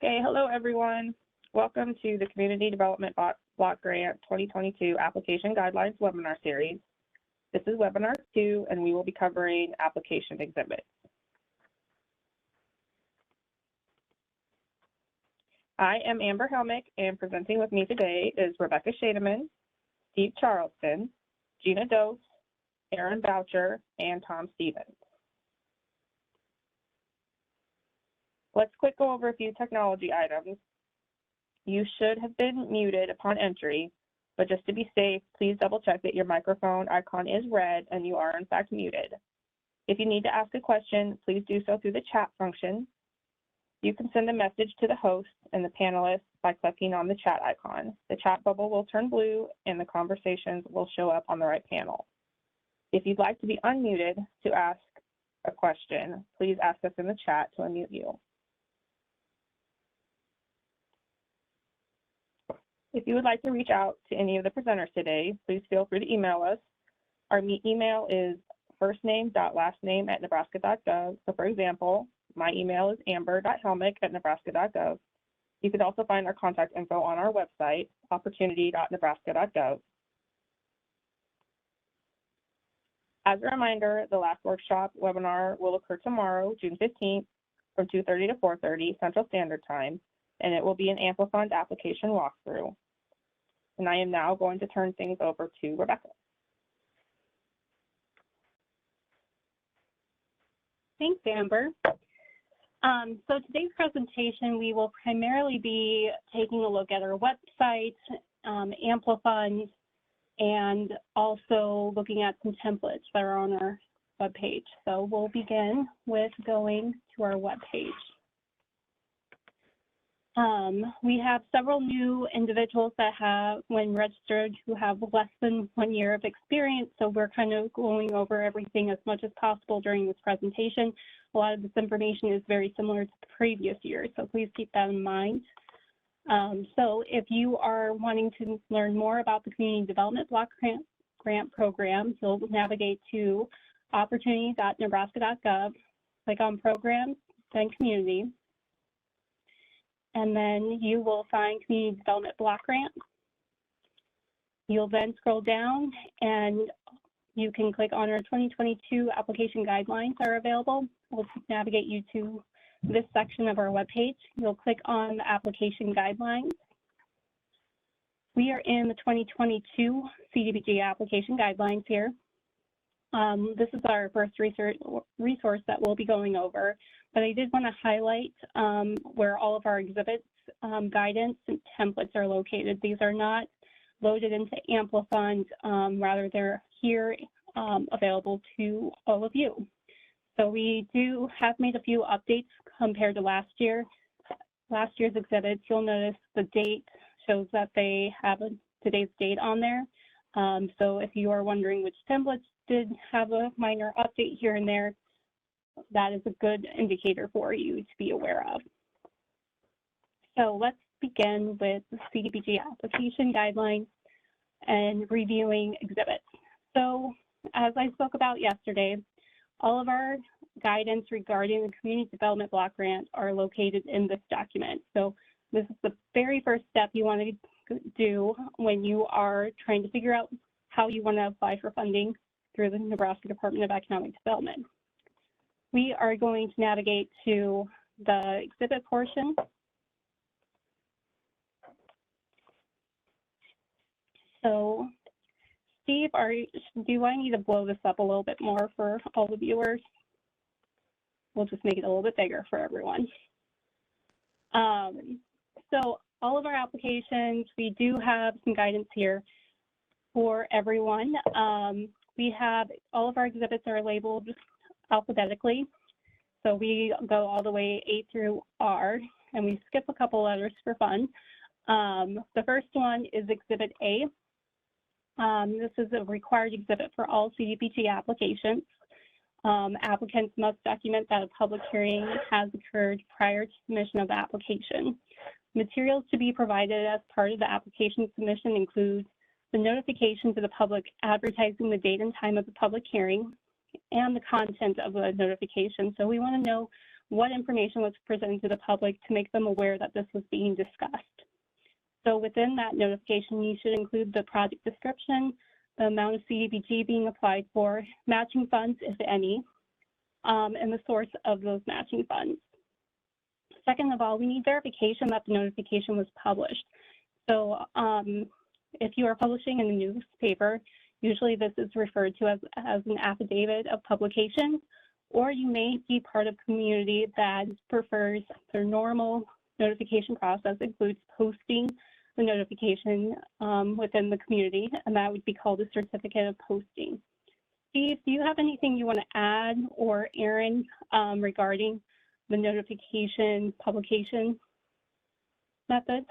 Okay, hello everyone. Welcome to the Community Development Block Grant 2022 Application Guidelines webinar series. This is webinar 2, and we will be covering application exhibits. I am Amber Helmick, and presenting with me today is Rebecca Shademan, Steve Charleston, Gina Dose, Aaron Boucher, and Tom Stevens. Let's quick go over a few technology items. You should have been muted upon entry, but just to be safe, please double check that your microphone icon is red and you are in fact muted. If you need to ask a question, please do so through the chat function. You can send a message to the host and the panelists by clicking on the chat icon. The chat bubble will turn blue and the conversations will show up on the right panel. If you'd like to be unmuted to ask a question, please ask us in the chat to unmute you. If you would like to reach out to any of the presenters today, please feel free to email us. Our email is firstname.lastname@nebraska.gov. So for example, my email is amber.helmick@nebraska.gov. You can also find our contact info on our website, opportunity.nebraska.gov. As a reminder, the last workshop webinar will occur tomorrow, June 15th, from 2:30 to 4:30 Central Standard Time, and it will be an Amplifund application walkthrough. And I am now going to turn things over to Rebecca. Thanks, Amber. So today's presentation, we will primarily be taking a look at our website, Amplifund, and also looking at some templates that are on our webpage. So we'll begin with going to our webpage. We have several new individuals that have, when registered, who have less than 1 year of experience. So we're kind of going over everything as much as possible during this presentation. A lot of this information is very similar to the previous year, so please keep that in mind. So if you are wanting to learn more about the Community Development Block Grant Program, you'll navigate to opportunity.nebraska.gov, click on Programs, then Community. And then you will find Community Development Block Grant. You'll then scroll down and you can click on our 2022 application guidelines are available. We'll navigate you to this section of our webpage. You'll click on the application guidelines. We are in the 2022 CDBG application guidelines here. This is our first resource that we'll be going over, but I did want to highlight where all of our exhibits, guidance, and templates are located. These are not loaded into Amplifund, rather they're here available to all of you. So we do have made a few updates compared to last year. Last year's exhibits, you'll notice the date shows that they have today's date on there. So if you are wondering which templates did have a minor update here and there, that is a good indicator for you to be aware of. So let's begin with the CDBG application guidelines and reviewing exhibits. So as I spoke about yesterday, all of our guidance regarding the Community Development Block Grant are located in this document. So this is the very first step you want to do when you are trying to figure out how you want to apply for funding through the Nebraska Department of Economic Development. We are going to navigate to the exhibit portion. So, Steve, do I need to blow this up a little bit more for all the viewers? We'll just make it a little bit bigger for everyone. So all of our applications, we do have some guidance here for everyone. We have all of our exhibits are labeled alphabetically. So we go all the way A through R, and we skip a couple letters for fun. The first one is Exhibit A. This is a required exhibit for all CDBG applications. Applicants must document that a public hearing has occurred prior to submission of the application. Materials to be provided as part of the application submission include the notification to the public advertising the date and time of the public hearing and the content of the notification. So we want to know what information was presented to the public to make them aware that this was being discussed. So within that notification, you should include the project description, the amount of CDBG being applied for, matching funds, if any, and the source of those matching funds. Second of all, we need verification that the notification was published. So if you are publishing in a newspaper, usually this is referred to as an affidavit of publication, or you may be part of a community that prefers their normal notification process includes posting the notification within the community, and that would be called a certificate of posting. Steve, do you have anything you want to add, or Aaron, regarding the notification publication method?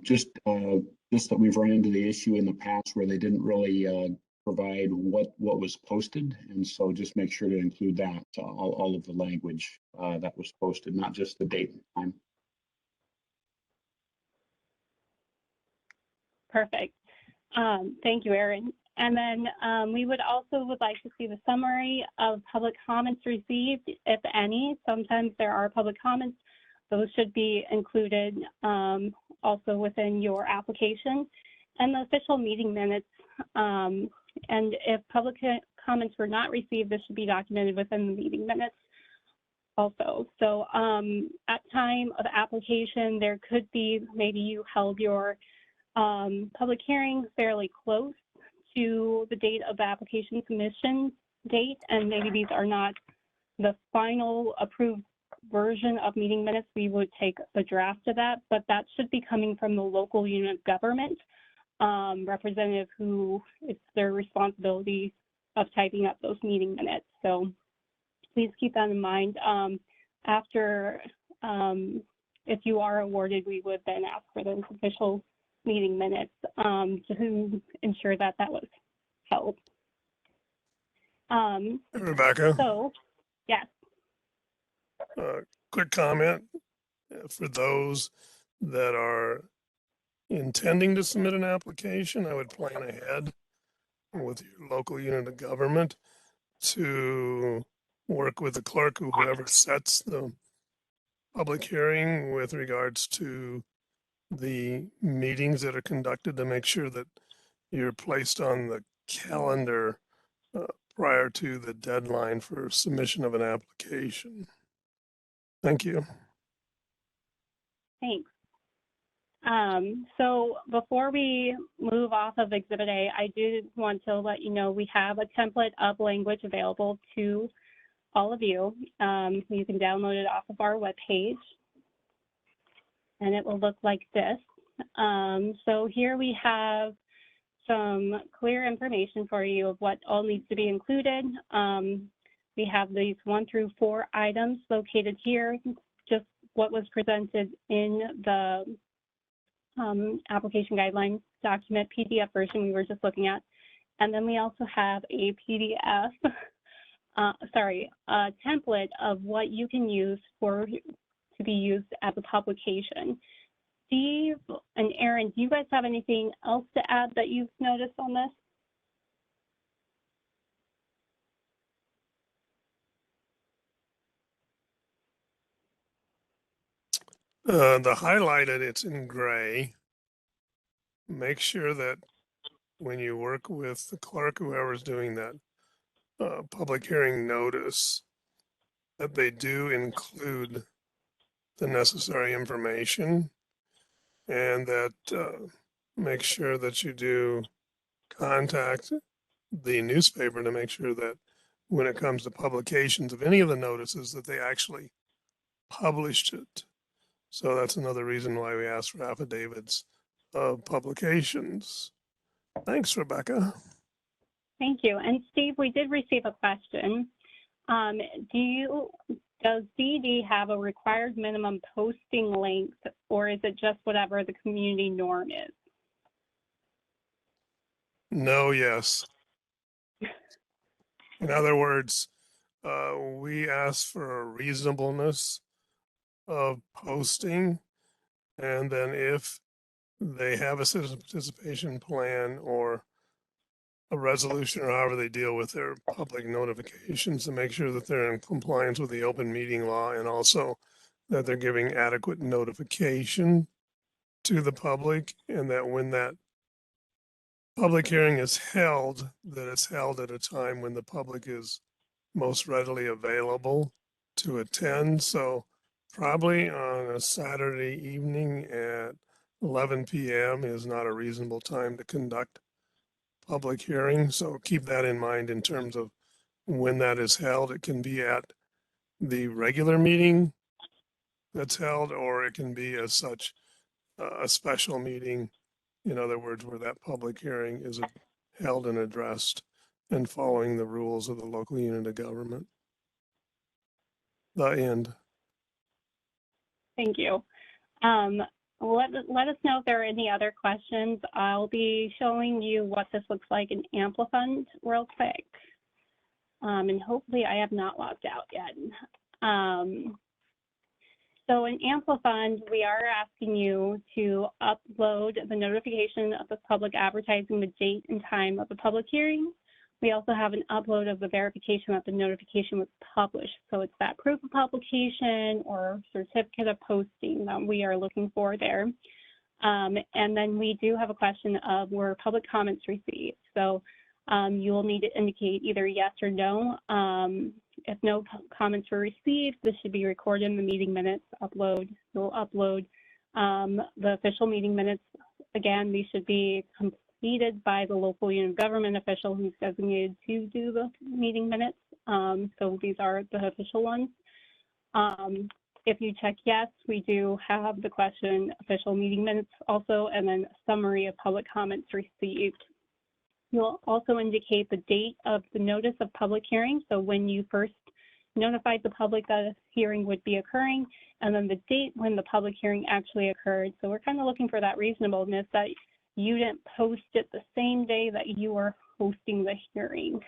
Just that we've run into the issue in the past where they didn't really provide what was posted, and so just make sure to include that all of the language that was posted, not just the date and time. Perfect. Thank you, Aaron. And then we would like to see the summary of public comments received, if any. Sometimes there are public comments. Those should be included also within your application, and the official meeting minutes. And if public comments were not received, this should be documented within the meeting minutes also. So at time of application, there could be, maybe you held your public hearing fairly close to the date of the application submission date, and maybe these are not the final approved version of meeting minutes. We would take a draft of that, but that should be coming from the local unit of government representative who it's their responsibility of typing up those meeting minutes. So please keep that in mind. After, if you are awarded, we would then ask for those official meeting minutes to ensure that that was held. Rebecca, So, yes. quick comment for those that are intending to submit an application. I would plan ahead with your local unit of government to work with the clerk or whoever sets the public hearing with regards to the meetings that are conducted, to make sure that you're placed on the calendar prior to the deadline for submission of an application. Thank you. Thanks. So before we move off of Exhibit A, I do want to let you know we have a template of language available to all of you. You can download it off of our webpage, and it will look like this. So here we have some clear information for you of what all needs to be included. We have these 1 through 4 items located here, just what was presented in the application guideline document PDF version we were just looking at. And then we also have a PDF, a template of what you can use to be used as a publication. Steve and Aaron, do you guys have anything else to add that you've noticed on this? The highlighted, it's in gray. Make sure that when you work with the clerk, whoever's doing that public hearing notice, that they do include the necessary information, and that make sure that you do contact the newspaper to make sure that when it comes to publications of any of the notices, that they actually published it. So that's another reason why we ask for affidavits of publications. Thanks, Rebecca. Thank you. And Steve, we did receive a question. Does DED have a required minimum posting length, or is it just whatever the community norm is? No, yes. In other words, we ask for a reasonableness of posting, and then if they have a citizen participation plan or a resolution or however they deal with their public notifications to make sure that they're in compliance with the open meeting law and also that they're giving adequate notification to the public, and that when that public hearing is held, that it's held at a time when the public is most readily available to attend. So probably on a Saturday evening at 11 p.m. is not a reasonable time to conduct public hearing. So keep that in mind in terms of when that is held. It can be at the regular meeting that's held, or it can be as such a special meeting. In other words, where that public hearing is held and addressed and following the rules of the local unit of government. The end. Thank you. Let us know if there are any other questions. I'll be showing you what this looks like in Amplifund real quick. And hopefully I have not logged out yet. So in Amplifund, we are asking you to upload the notification of the public advertising the date and time of the public hearing. We also have an upload of the verification that the notification was published. So it's that proof of publication or certificate of posting that we are looking for there. And then we do have a question of were public comments received? So you will need to indicate either yes or no. If no comments were received, this should be recorded in the meeting minutes. You'll upload the official meeting minutes. Again, these should be completed by the local unit of government official who's designated to do the meeting minutes. So these are the official ones. If you check yes, we do have the question official meeting minutes also, and then a summary of public comments received. You'll also indicate the date of the notice of public hearing. So when you first notified the public that a hearing would be occurring, and then the date when the public hearing actually occurred. So we're kind of looking for that reasonableness that you didn't post it the same day that you were hosting the hearing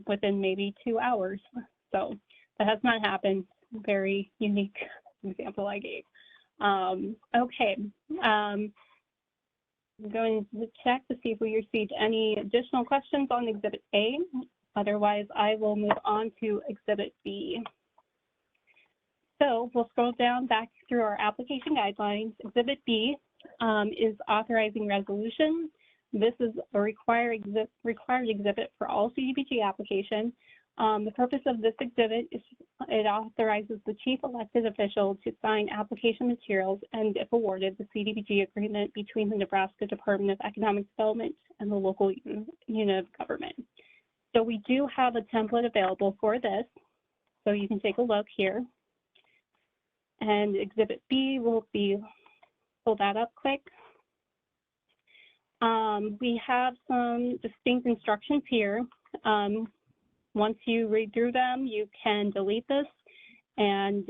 within maybe 2 hours. So that has not happened. Very unique example I gave. Okay. I'm going to check to see if we received any additional questions on Exhibit A. Otherwise, I will move on to Exhibit B. So we'll scroll down back through our application guidelines. Exhibit B is authorizing resolution. This is a required exhibit for all CDBG applications. The purpose of this exhibit is it authorizes the chief elected official to sign application materials and, if awarded, the CDBG agreement between the Nebraska Department of Economic Development and the local unit of government. So we do have a template available for this. So you can take a look here. And Exhibit B will be, pull that up quick. We have some distinct instructions here. Once you read through them, you can delete this and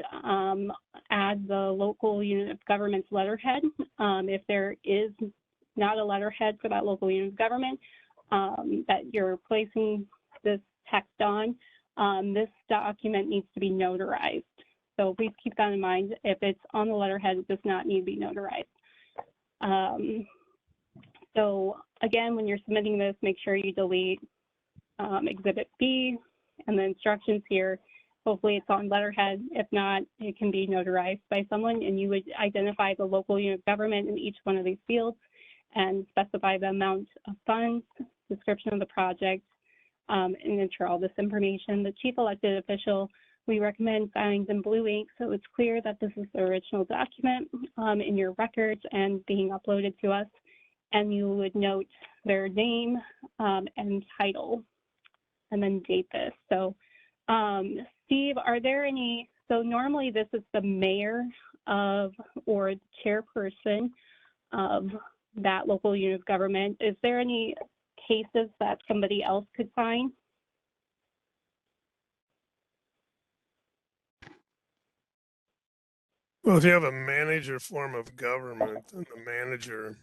add the local unit of government's letterhead. If there is not a letterhead for that local unit of government that you're placing this text on, this document needs to be notarized. So please keep that in mind. If it's on the letterhead, it does not need to be notarized. So again, when you're submitting this, make sure you delete Exhibit B and the instructions here. Hopefully it's on letterhead. If not, it can be notarized by someone, and you would identify the local unit of government in each one of these fields and specify the amount of funds, description of the project, and enter all this information. The chief elected official, we recommend signing in blue ink so it's clear that this is the original document in your records and being uploaded to us. And you would note their name and title, and then date this. So Steve, are there any, so normally this is the mayor of, or the chairperson of that local unit of government. Is there any cases that somebody else could sign? Well, if you have a manager form of government, then the manager,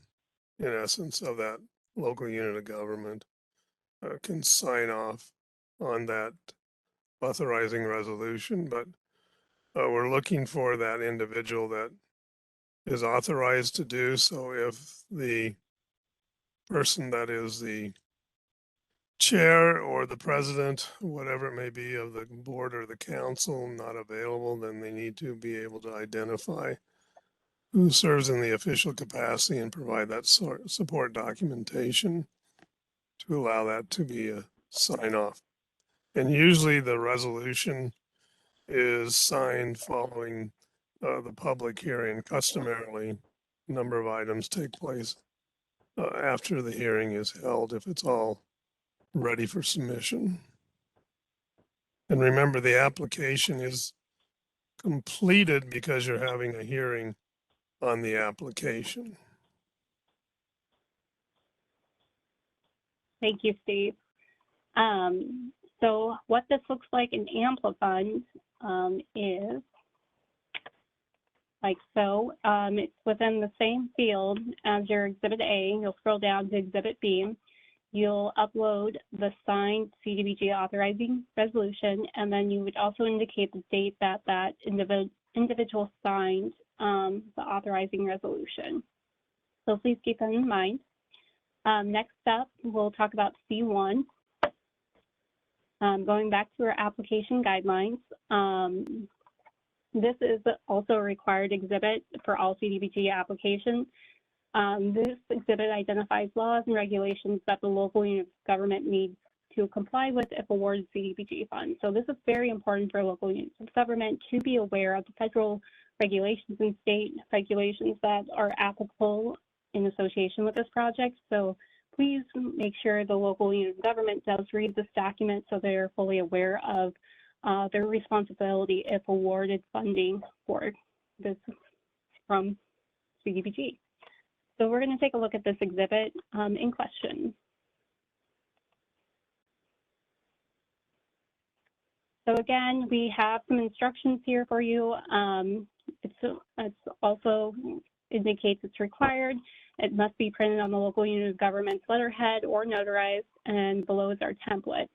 in essence, of that local unit of government can sign off on that authorizing resolution, but we're looking for that individual that is authorized to do so. If the person that is the chair or the president, whatever it may be, of the board or the council not available, then they need to be able to identify who serves in the official capacity and provide that support documentation to allow that to be a sign off. And usually the resolution is signed following the public hearing. Customarily, a number of items take place after the hearing is held if it's all ready for submission. And remember, the application is completed because you're having a hearing on the application. Thank you, Steve. So what this looks like in Amplifund is like so. It's within the same field as your Exhibit A. You'll scroll down to Exhibit B. You'll upload the signed CDBG authorizing resolution, and then you would also indicate the date that that individual signed the authorizing resolution. So please keep that in mind. Next up, we'll talk about C1. Going back to our application guidelines, this is also a required exhibit for all CDBG applications. This exhibit identifies laws and regulations that the local unit of government needs to comply with if awarded CDBG funds. So this is very important for local units of government to be aware of the federal regulations and state regulations that are applicable in association with this project. So please make sure the local unit of government does read this document so they're fully aware of their responsibility if awarded funding for this from CDBG. So we're going to take a look at this exhibit in question. So again, we have some instructions here for you. It's also indicates it's required. It must be printed on the local unit of government's letterhead or notarized, and below is our template.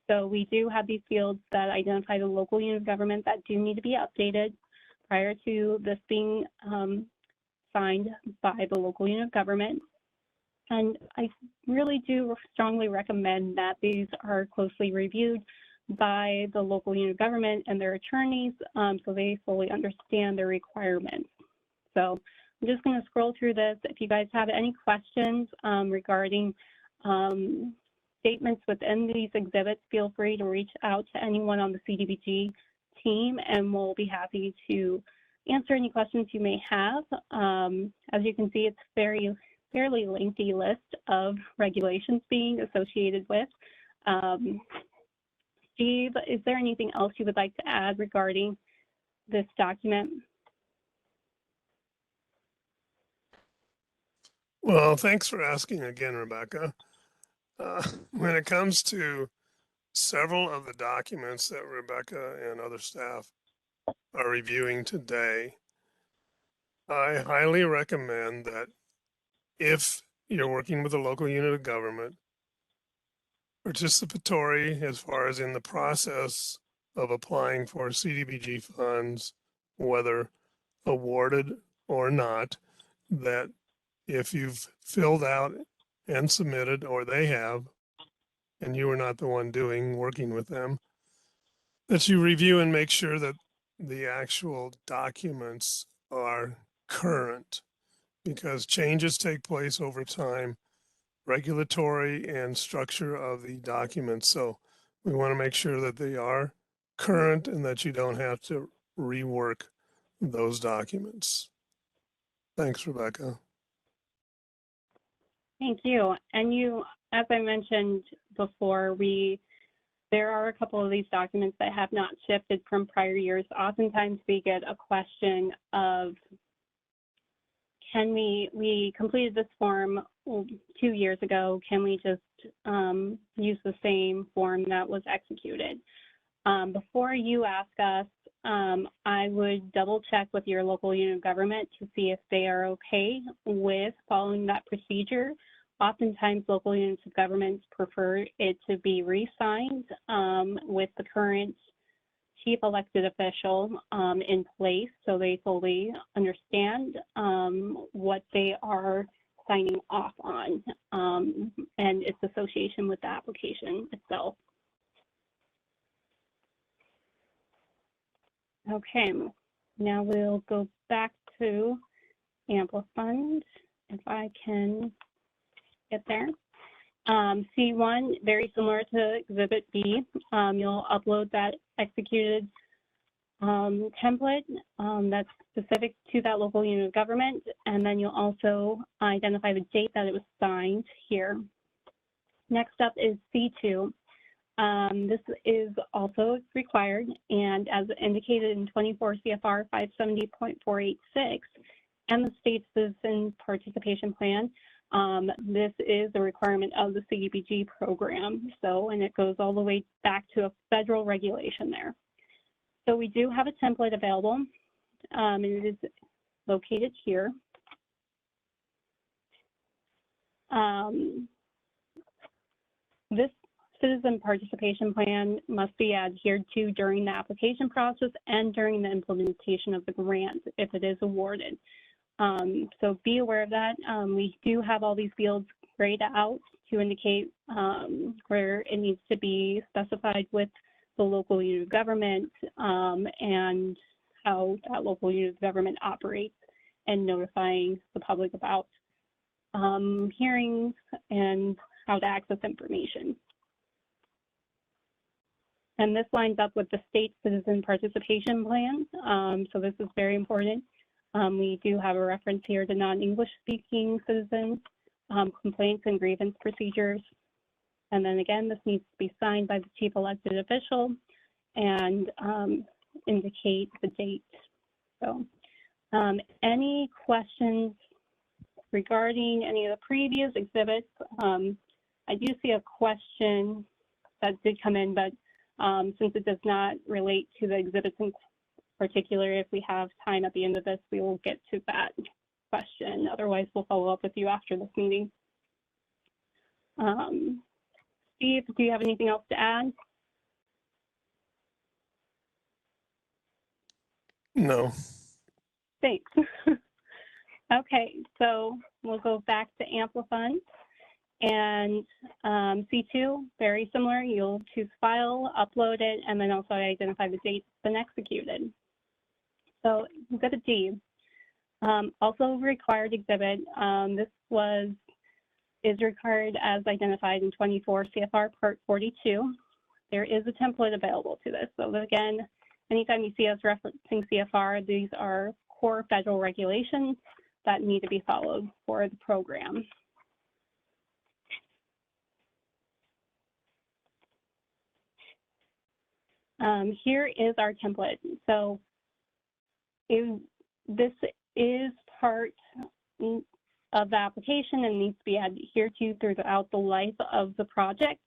So we do have these fields that identify the local unit of government that do need to be updated prior to this being signed by the local unit of government. And I really do strongly recommend that these are closely reviewed by the local unit of government and their attorneys so they fully understand their requirements. So I'm just going to scroll through this. If you guys have any questions regarding statements within these exhibits, feel free to reach out to anyone on the CDBG team and we'll be happy to answer any questions you may have. As you can see, it's fairly lengthy list of regulations being associated with. Steve, is there anything else you would like to add regarding this document? Well, thanks for asking again, Rebecca. When it comes to several of the documents that Rebecca and other staff are reviewing today, I highly recommend that if you're working with a local unit of government, participatory as far as in the process of applying for CDBG funds, whether awarded or not, that if you've filled out and submitted, or they have, and you were not the one working with them, that you review and make sure that the actual documents are current, because changes take place over time, regulatory and structure of the documents. So we want to make sure that they are current and that you don't have to rework those documents. Thanks, Rebecca. Thank you. And you, as I mentioned before, there are a couple of these documents that have not shifted from prior years. Oftentimes we get a question of, we completed this form 2 years ago, can we just use the same form that was executed? Before you ask us, I would double check with your local unit of government to see if they are okay with following that procedure. Oftentimes local units of government prefer it to be re-signed with the current chief elected official in place so they fully understand what they are signing off on, and its association with the application itself. Okay, now we'll go back to Amplifund, if I can get there. C1, very similar to Exhibit B. You'll upload that executed template that's specific to that local unit of government, and then you'll also identify the date that it was signed here. Next up is C2. This is also required, and as indicated in 24 CFR 570.486 and the state citizen participation plan, this is a requirement of the CDBG program. So, and it goes all the way back to a federal regulation there. So we do have a template available, and it is located here. This citizen participation plan must be adhered to during the application process and during the implementation of the grant if it is awarded. So be aware of that. We do have all these fields grayed out to indicate where it needs to be specified with the local unit of government and how that local unit of government operates, and notifying the public about hearings and how to access information. And this lines up with the state citizen participation plan. So this is very important. We do have a reference here to non-English speaking citizens, complaints and grievance procedures. And then again, this needs to be signed by the chief elected official and indicate the date. So any questions regarding any of the previous exhibits? I do see a question that did come in, but since it does not relate to the exhibits in particular, if we have time at the end of this, we will get to that question. Otherwise, we'll follow up with you after this meeting. Steve, do you have anything else to add? No. Thanks. Okay, so we'll go back to Amplifund. And C2, very similar. You'll choose file, upload it, and then also identify the date it's been executed. So Exhibit D, also required exhibit. This is required as identified in 24 CFR Part 42. There is a template available to this. So again, anytime you see us referencing CFR, these are core federal regulations that need to be followed for the program. Here is our template. So this is part of the application and needs to be adhered to throughout the life of the project.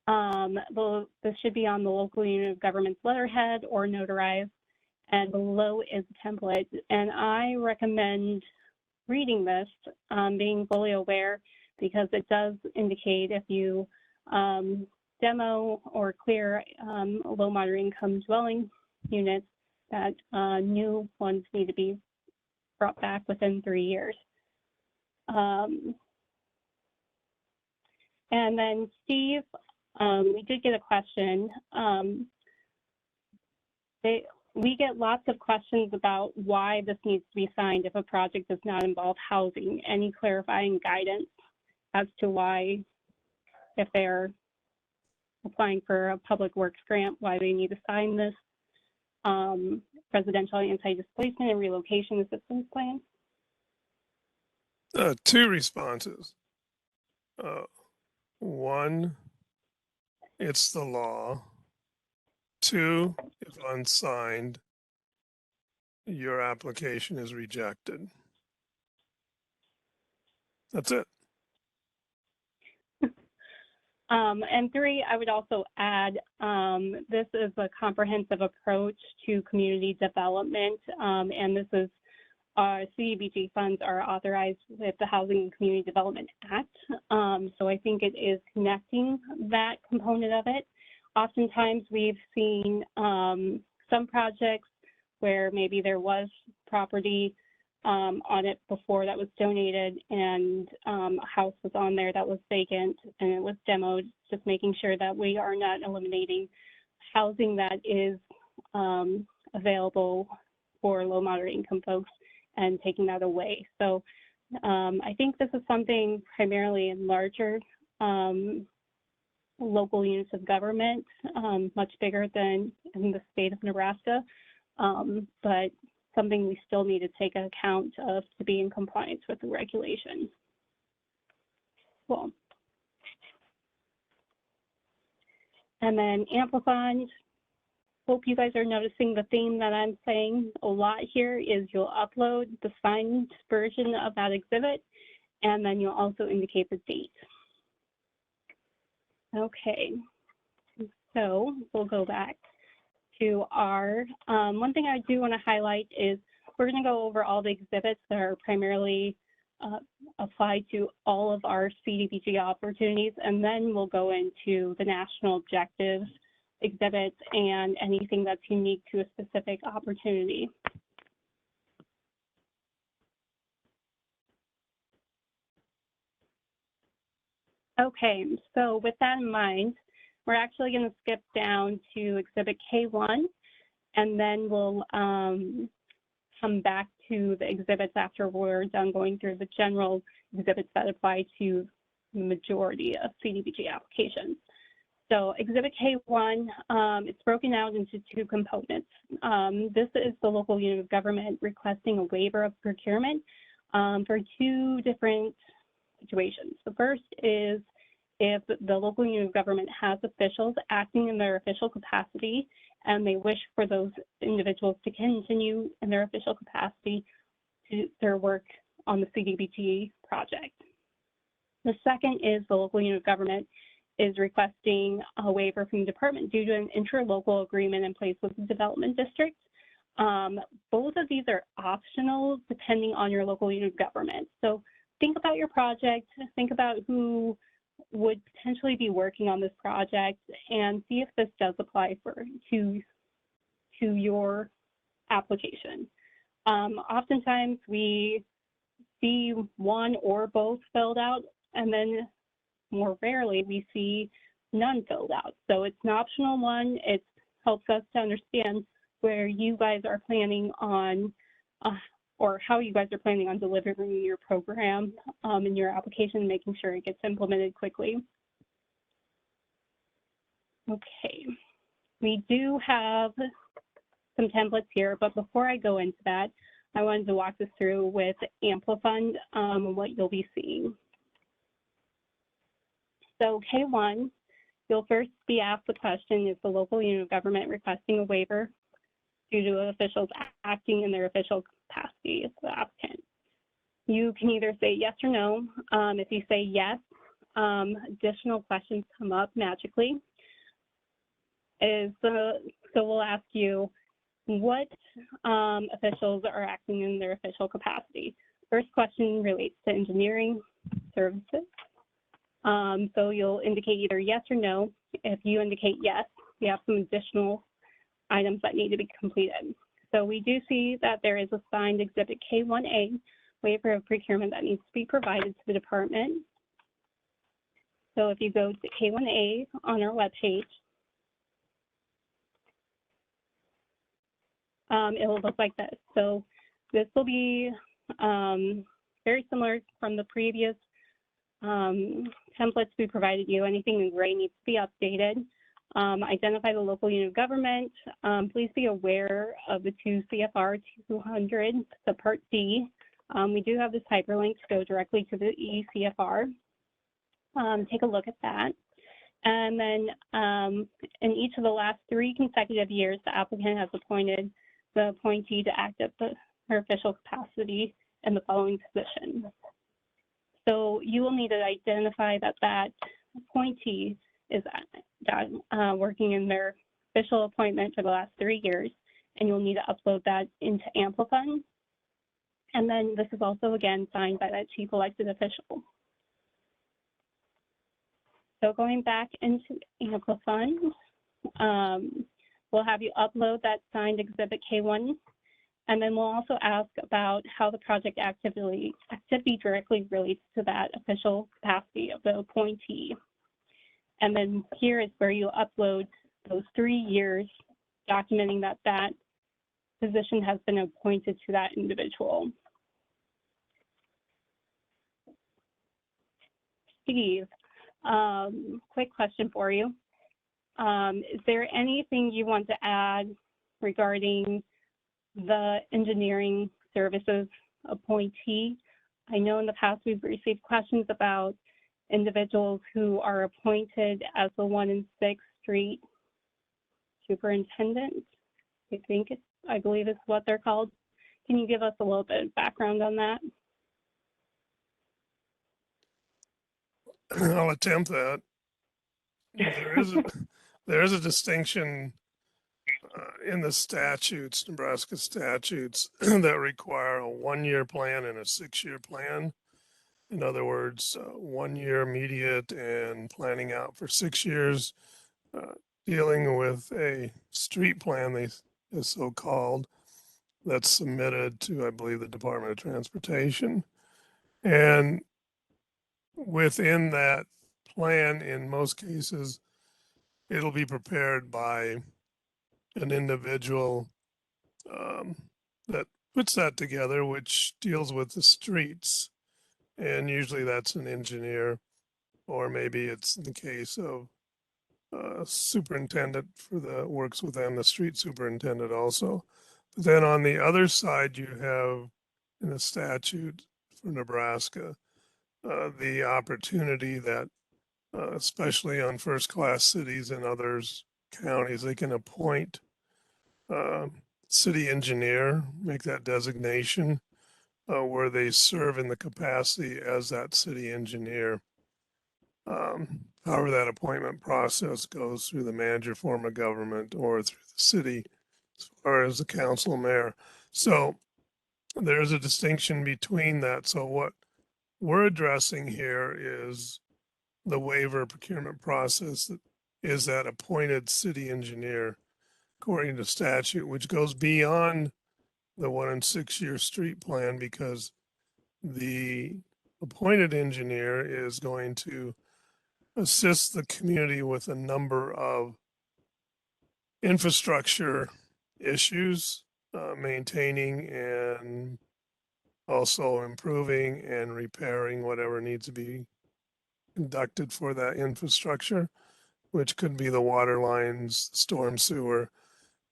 This should be on the local unit of government's letterhead or notarized, and below is the template. And I recommend reading this, being fully aware, because it does indicate if you demo or clear low moderate income dwelling units, that new ones need to be brought back within 3 years. And then Steve, we did get a question. We get lots of questions about why this needs to be signed if a project does not involve housing. Any clarifying guidance as to why, if they're applying for a public works grant, why they need to sign this residential anti-displacement and relocation assistance plan? Two responses. One, it's the law. Two, if unsigned, your application is rejected. That's it. And three, I would also add, this is a comprehensive approach to community development, and this is CDBG funds are authorized with the Housing and Community Development Act. So I think it is connecting that component of it. Oftentimes we've seen some projects where maybe there was property on it before that was donated, and a house was on there that was vacant and it was demoed, just making sure that we are not eliminating housing that is available for low moderate income folks and taking that away. So I think this is something primarily in larger local units of government, much bigger than in the state of Nebraska, but something we still need to take account of to be in compliance with the regulations. Cool. And then Amplifund, hope you guys are noticing the theme that I'm saying a lot here is you'll upload the signed version of that exhibit, and then you'll also indicate the date. Okay, so we'll go back to our, one thing I do want to highlight is we're going to go over all the exhibits that are primarily applied to all of our CDBG opportunities, and then we'll go into the national objectives exhibits and anything that's unique to a specific opportunity. Okay, so with that in mind, we're actually going to skip down to Exhibit K1, and then we'll come back to the exhibits after we're done going through the general exhibits that apply to the majority of CDBG applications. So Exhibit K1, it's broken out into two components. This is the local unit of government requesting a waiver of procurement for two different situations. The first is if the local unit of government has officials acting in their official capacity and they wish for those individuals to continue in their official capacity to their work on the CDBG project. The second is the local unit of government is requesting a waiver from the department due to an interlocal agreement in place with the development district. Both of these are optional depending on your local unit of government. So think about your project, think about who would potentially be working on this project, and see if this does apply to your application. Oftentimes we see one or both filled out, and then more rarely we see none filled out. So it's an optional one. It helps us to understand where you guys are planning on or how you guys are planning on delivering your program in your application, making sure it gets implemented quickly. Okay, we do have some templates here, but before I go into that, I wanted to walk this through with Amplifund what you'll be seeing. So K1, you'll first be asked the question, is the local unit of government requesting a waiver due to officials acting in their official capacity as the applicant? You can either say yes or no. If you say yes, additional questions come up magically. So we'll ask you, what officials are acting in their official capacity? First question relates to engineering services. So you'll indicate either yes or no. If you indicate yes, we have some additional items that need to be completed. So we do see that there is a signed Exhibit K1A, waiver of procurement, that needs to be provided to the department. So if you go to K1A on our webpage, it will look like this. So this will be very similar from the previous templates we provided you. Anything in gray needs to be updated. Identify the local unit of government. Please be aware of the 2 CFR 200, the Part D. We do have this hyperlink to go directly to the eCFR. Take a look at that. And then in each of the last 3 consecutive years, the applicant has appointed the appointee to act at her official capacity in the following position. So you will need to identify that that appointee is working in their official appointment for the last 3 years, and you'll need to upload that into Amplifund. And then this is also, again, signed by that chief elected official. So going back into Amplifund, we'll have you upload that signed Exhibit K1 And then we'll also ask about how the project activity directly relates to that official capacity of the appointee. And then here is where you upload those 3 years documenting that that position has been appointed to that individual. Steve, quick question for you. Is there anything you want to add regarding the engineering services appointee? I know in the past we've received questions about individuals who are appointed as the 1 and 6th Street superintendent. I believe is what they're called. Can you give us a little bit of background on that? I'll attempt that. There is a distinction in the statutes, Nebraska statutes, that require a 1-year plan and a 6-year plan. In other words, 1 year immediate and planning out for 6 years, dealing with a street plan, is so called, that's submitted to, I believe, the Department of Transportation. And within that plan, in most cases, it'll be prepared by an individual that puts that together, which deals with the streets. And usually that's an engineer, or maybe it's in the case of superintendent for the works within the street superintendent also. But then on the other side, you have in the statute for Nebraska, the opportunity that especially on first class cities and others counties, they can appoint city engineer, make that designation where they serve in the capacity as that city engineer. However, that appointment process goes through the manager form of government or through the city as far as the council mayor. So there's a distinction between that. So what we're addressing here is the waiver procurement process that is that appointed city engineer according to statute, which goes beyond the 1 and 6 year street plan, because the appointed engineer is going to assist the community with a number of infrastructure issues, maintaining and also improving and repairing whatever needs to be conducted for that infrastructure, which could be the water lines, storm sewer,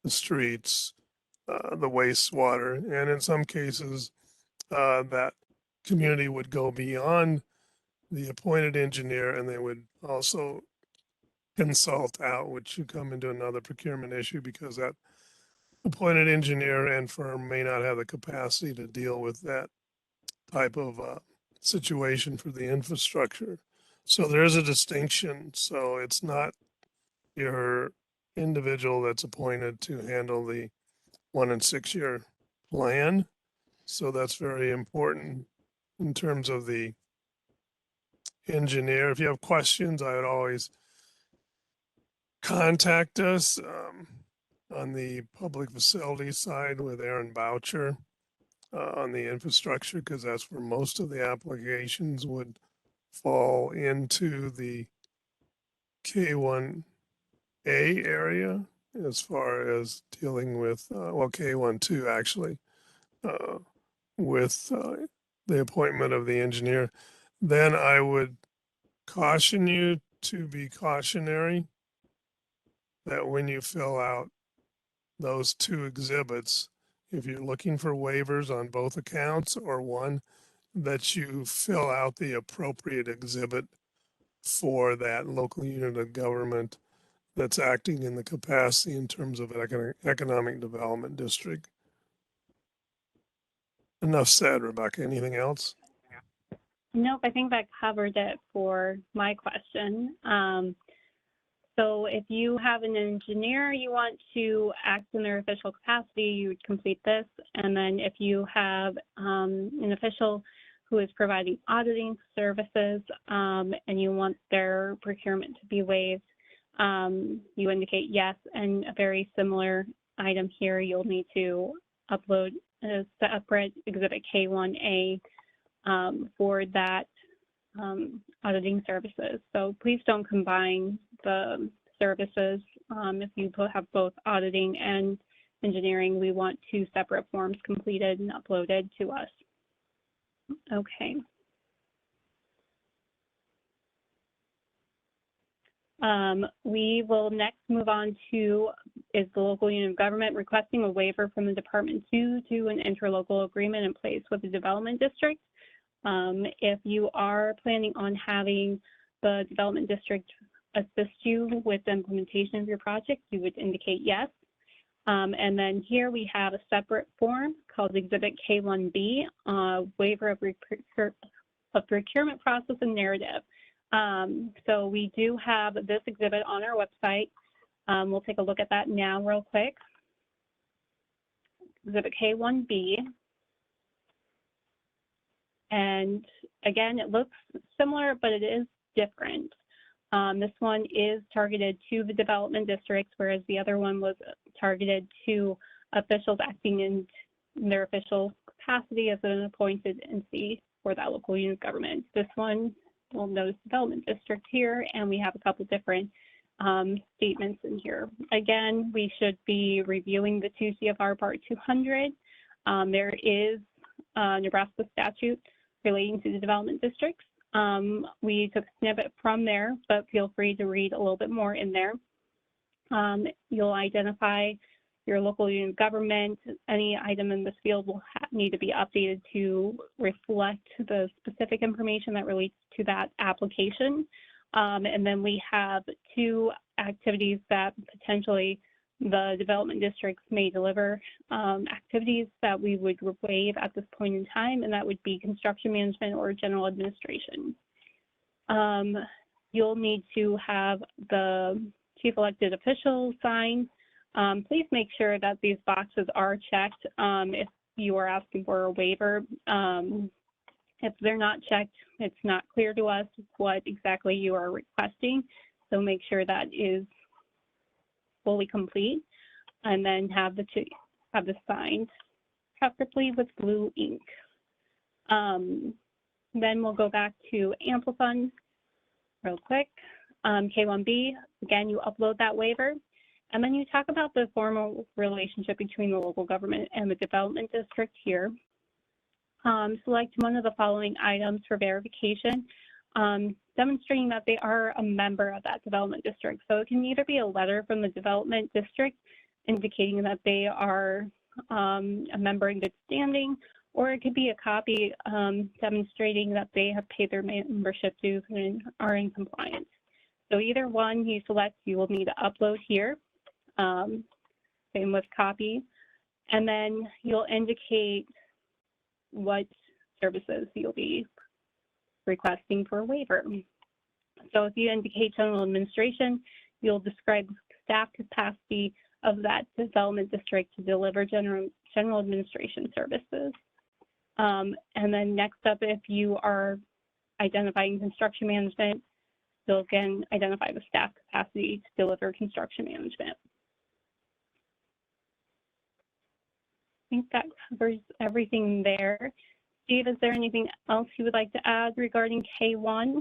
the streets, the wastewater, and in some cases, that community would go beyond the appointed engineer and they would also consult out, which you come into another procurement issue because that appointed engineer and firm may not have the capacity to deal with that type of situation for the infrastructure. So there's a distinction. So it's not your individual that's appointed to handle the 1 and 6 year plan. So that's very important in terms of the engineer. If you have questions, I would always contact us on the public facility side with Aaron Boucher on the infrastructure, because that's where most of the applications would fall into the K1A area as far as dealing with, well, K12 actually, with the appointment of the engineer. Then I would caution you to be cautionary that when you fill out those 2 exhibits, if you're looking for waivers on both accounts or one, that you fill out the appropriate exhibit for that local unit of government that's acting in the capacity in terms of an economic development district. Enough said, Rebecca. Anything else? Nope, I think that covered it for my question. So if you have an engineer you want to act in their official capacity, you would complete this. And then if you have an official who is providing auditing services and you want their procurement to be waived, you indicate yes. And a very similar item here, you'll need to upload a separate Exhibit K1A for that auditing services. So please don't combine the services. If you have both auditing and engineering, we want 2 separate forms completed and uploaded to us. Okay. We will next move on to, is the local unit of government requesting a waiver from the department to an interlocal agreement in place with the development district. If you are planning on having the development district assist you with the implementation of your project, you would indicate yes. And then here we have a separate form called Exhibit K1B, waiver of procurement process and narrative. So we do have this exhibit on our website. We'll take a look at that now real quick. Exhibit K1B. And again, it looks similar, but it is different. This one is targeted to the development districts, whereas the other one was targeted to officials acting in their official capacity as an appointed entity for that local unit of government. This one, we'll notice development district here, and we have a couple different statements in here. Again, we should be reviewing the 2 CFR Part 200. There is a Nebraska statute relating to the development districts. We took a snippet from there, but feel free to read a little bit more in there. You'll identify your local unit of government. Any item in this field will need to be updated to reflect the specific information that relates to that application. And then we have 2 activities that potentially the development districts may deliver, activities that we would waive at this point in time, and that would be construction management or general administration. You'll need to have the chief elected official sign. Please make sure that these boxes are checked if you are asking for a waiver. If they're not checked, it's not clear to us what exactly you are requesting. So make sure that is fully complete, and then have the signed, preferably with blue ink. Then we'll go back to Amplifund real quick. K1B, again, you upload that waiver, and then you talk about the formal relationship between the local government and the development district here. Select one of the following items for verification, demonstrating that they are a member of that development district. So it can either be a letter from the development district indicating that they are a member in good standing, or it could be a copy demonstrating that they have paid their membership dues and are in compliance. So either one you select, you will need to upload here, same with copy, and then you'll indicate what services you'll be requesting for a waiver. So if you indicate general administration, you'll describe staff capacity of that development district to deliver general administration services. And then next up, if you are identifying construction management, you'll again identify the staff capacity to deliver construction management. I think that covers everything there. Steve, is there anything else you would like to add regarding K1?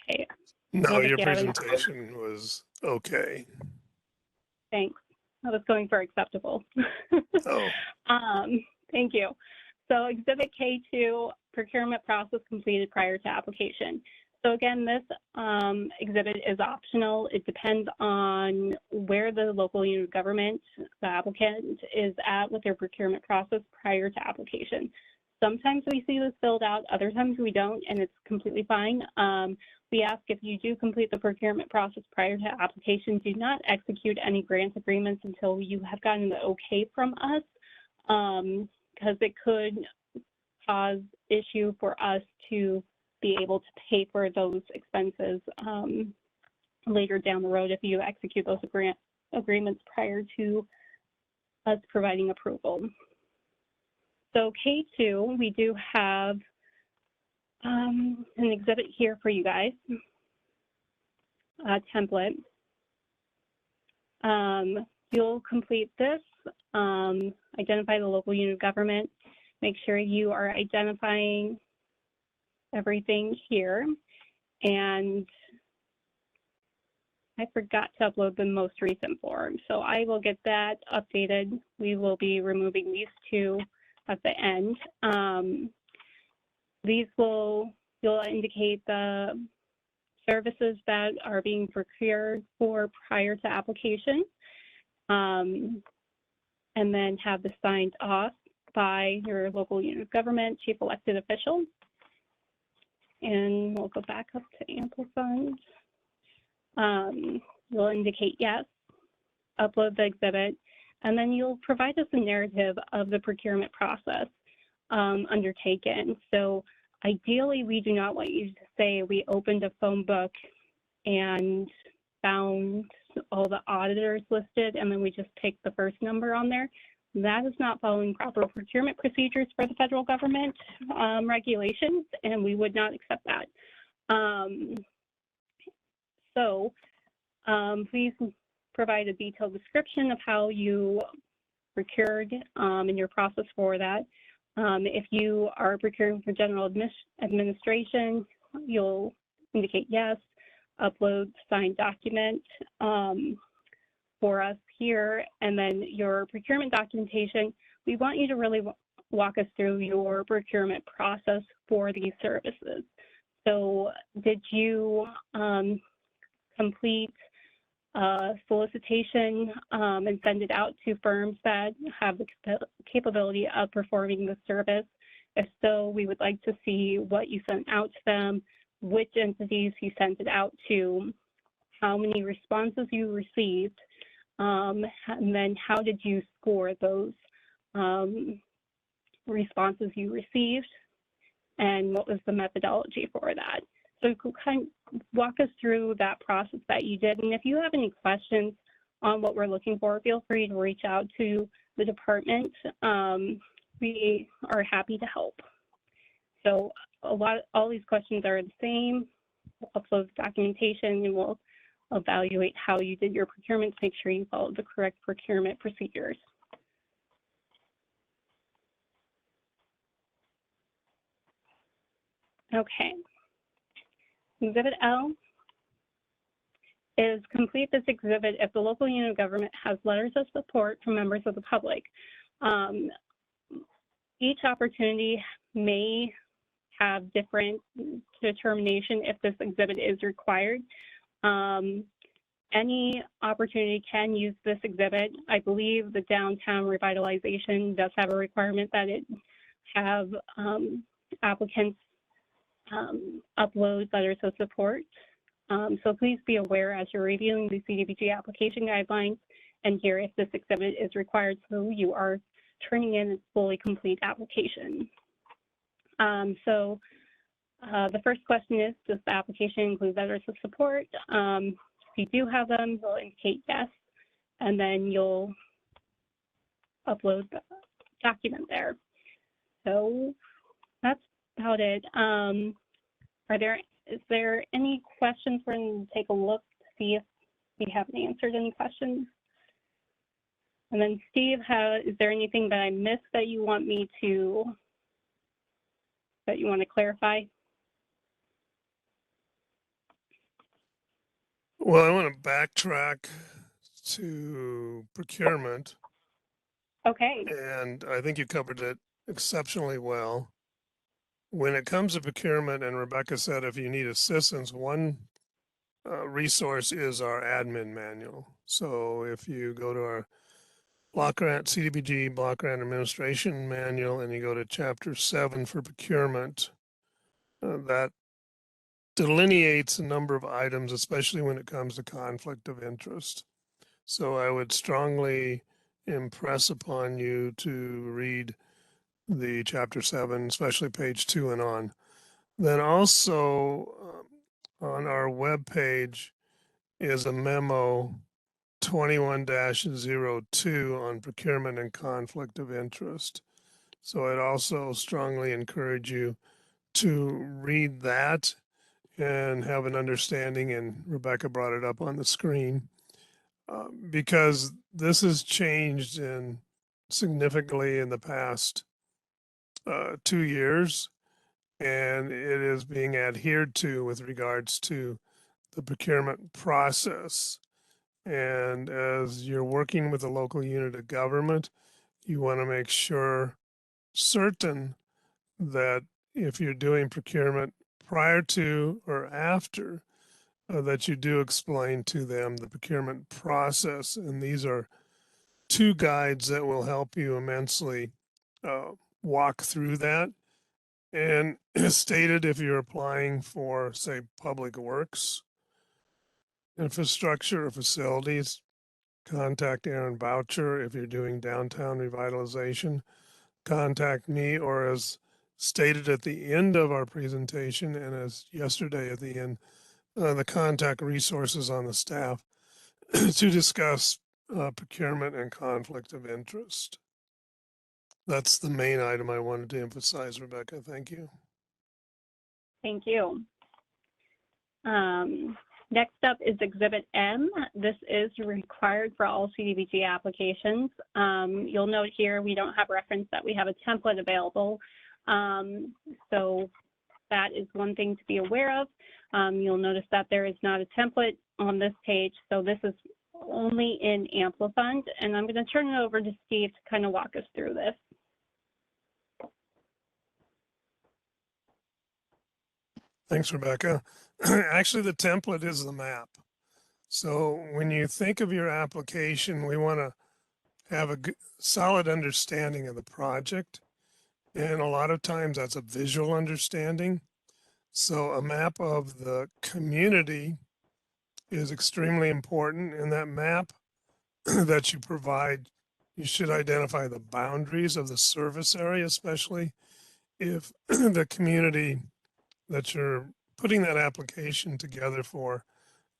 Okay. No, your presentation was okay. Thanks. I was going for acceptable. Oh. Thank you. So Exhibit K2, procurement process completed prior to application. So again, this exhibit is optional. It depends on where the local unit of government, the applicant, is at with their procurement process prior to application. Sometimes we see this filled out, other times we don't, and it's completely fine. We ask if you do complete the procurement process prior to application, do not execute any grant agreements until you have gotten the okay from us, because it could cause issue for us to be able to pay for those expenses later down the road if you execute those grant agreements prior to us providing approval. So K2, we do have an exhibit here for you guys, a template. You'll complete this, identify the local unit of government, make sure you are identifying everything here, and I forgot to upload the most recent form, so I will get that updated. We will be removing these two at the end. You'll indicate the services that are being procured for prior to application, and then have this signed off by your local unit of government, chief elected official. And we'll go back up to ample funds. You'll indicate yes, upload the exhibit, and then you'll provide us a narrative of the procurement process undertaken. So ideally, we do not want you to say we opened a phone book and found all the auditors listed, and then we just picked the first number on there. That is not following proper procurement procedures for the federal government regulations, and we would not accept that. Please provide a detailed description of how you procured and your process for that. If you are procuring for general administration, you'll indicate yes, upload signed document for us here, and then your procurement documentation. We want you to really walk us through your procurement process for these services. So did you complete a solicitation and send it out to firms that have the capability of performing the service? If so, we would like to see what you sent out to them, which entities you sent it out to, how many responses you received, and then how did you score those responses you received, and what was the methodology for that? So you could kind of walk us through that process that you did. And if you have any questions on what we're looking for, feel free to reach out to the department. We are happy to help. So all these questions are the same. We'll upload the documentation, and we'll evaluate how you did your procurement to make sure you followed the correct procurement procedures. Okay. Exhibit L is complete this exhibit if the local unit of government has letters of support from members of the public. Each opportunity may have different determination if this exhibit is required. Any opportunity can use this exhibit. I believe the downtown revitalization does have a requirement that it have applicants upload letters of support. So please be aware as you're reviewing the CDBG application guidelines and hear if this exhibit is required so you are turning in a fully complete application. The first question is, does the application include letters of support? If you do have them, you'll indicate yes, and then you'll upload the document there. So that's about it. Is there any questions? We're going to take a look to see if we haven't answered any questions. And then Steve, is there anything that I missed that you want me to, that you want to clarify? Well, I want to backtrack to procurement. Okay. And I think you covered it exceptionally well. When it comes to procurement, and Rebecca said if you need assistance, one resource is our admin manual. So if you go to our block grant, CDBG block grant administration manual, and you go to chapter 7 for procurement, that delineates a number of items, especially when it comes to conflict of interest. So I would strongly impress upon you to read the chapter 7, especially page 2 and on. Then also on our webpage is a memo 21-02 on procurement and conflict of interest. So I'd also strongly encourage you to read that and have an understanding, and Rebecca brought it up on the screen, because this has changed significantly in the past 2 years, and it is being adhered to with regards to the procurement process. And as you're working with a local unit of government, you want to make certain that if you're doing procurement prior to or after, that you do explain to them the procurement process. And these are two guides that will help you immensely walk through that. And as stated, if you're applying for, say, public works, infrastructure, or facilities, contact Aaron Boucher. If you're doing downtown revitalization, contact me, or as stated at the end of our presentation and as yesterday at the end, the contact resources on the staff to discuss procurement and conflict of interest. That's the main item I wanted to emphasize, Rebecca. Thank you. Thank you. Next up is Exhibit M. This is required for all CDBG applications. You'll note here we don't have reference that we have a template available. So that is one thing to be aware of. You'll notice that there is not a template on this page, so this is only in Amplifund, and I'm going to turn it over to Steve to kind of walk us through this. Thanks, Rebecca. Actually, the template is the map. So when you think of your application, we want to have a solid understanding of the project. And a lot of times that's a visual understanding. So a map of the community is extremely important. In that map that you provide, you should identify the boundaries of the service area, especially if the community that you're putting that application together for,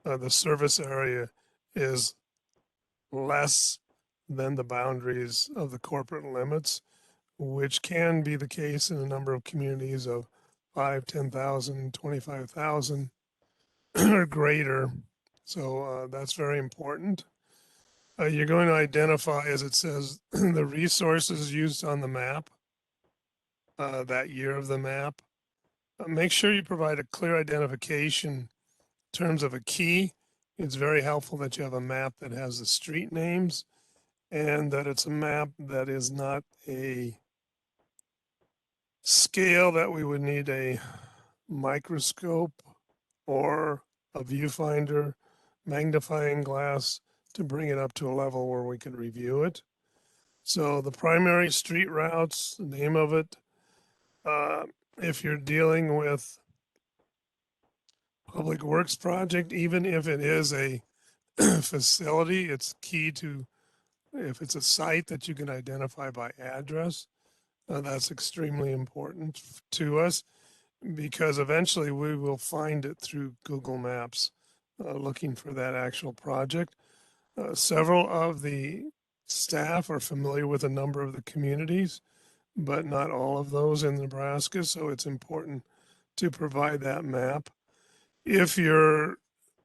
the service area is less than the boundaries of the corporate limits, which can be the case in a number of communities of 5, 10,000, 25,000 or greater. So that's very important. You're going to identify, as it says, the resources used on the map, that year of the map. Make sure you provide a clear identification in terms of a key. It's very helpful that you have a map that has the street names and that it's a map that is not a scale that we would need a microscope or a viewfinder magnifying glass to bring it up to a level where we can review it. So the primary street routes, the name of it, if you're dealing with public works project, even if it is a facility, it's key to, if it's a site that you can identify by address, that's extremely important to us because eventually we will find it through Google Maps looking for that actual project. Several of the staff are familiar with a number of the communities, but not all of those in Nebraska, so it's important to provide that map. If you're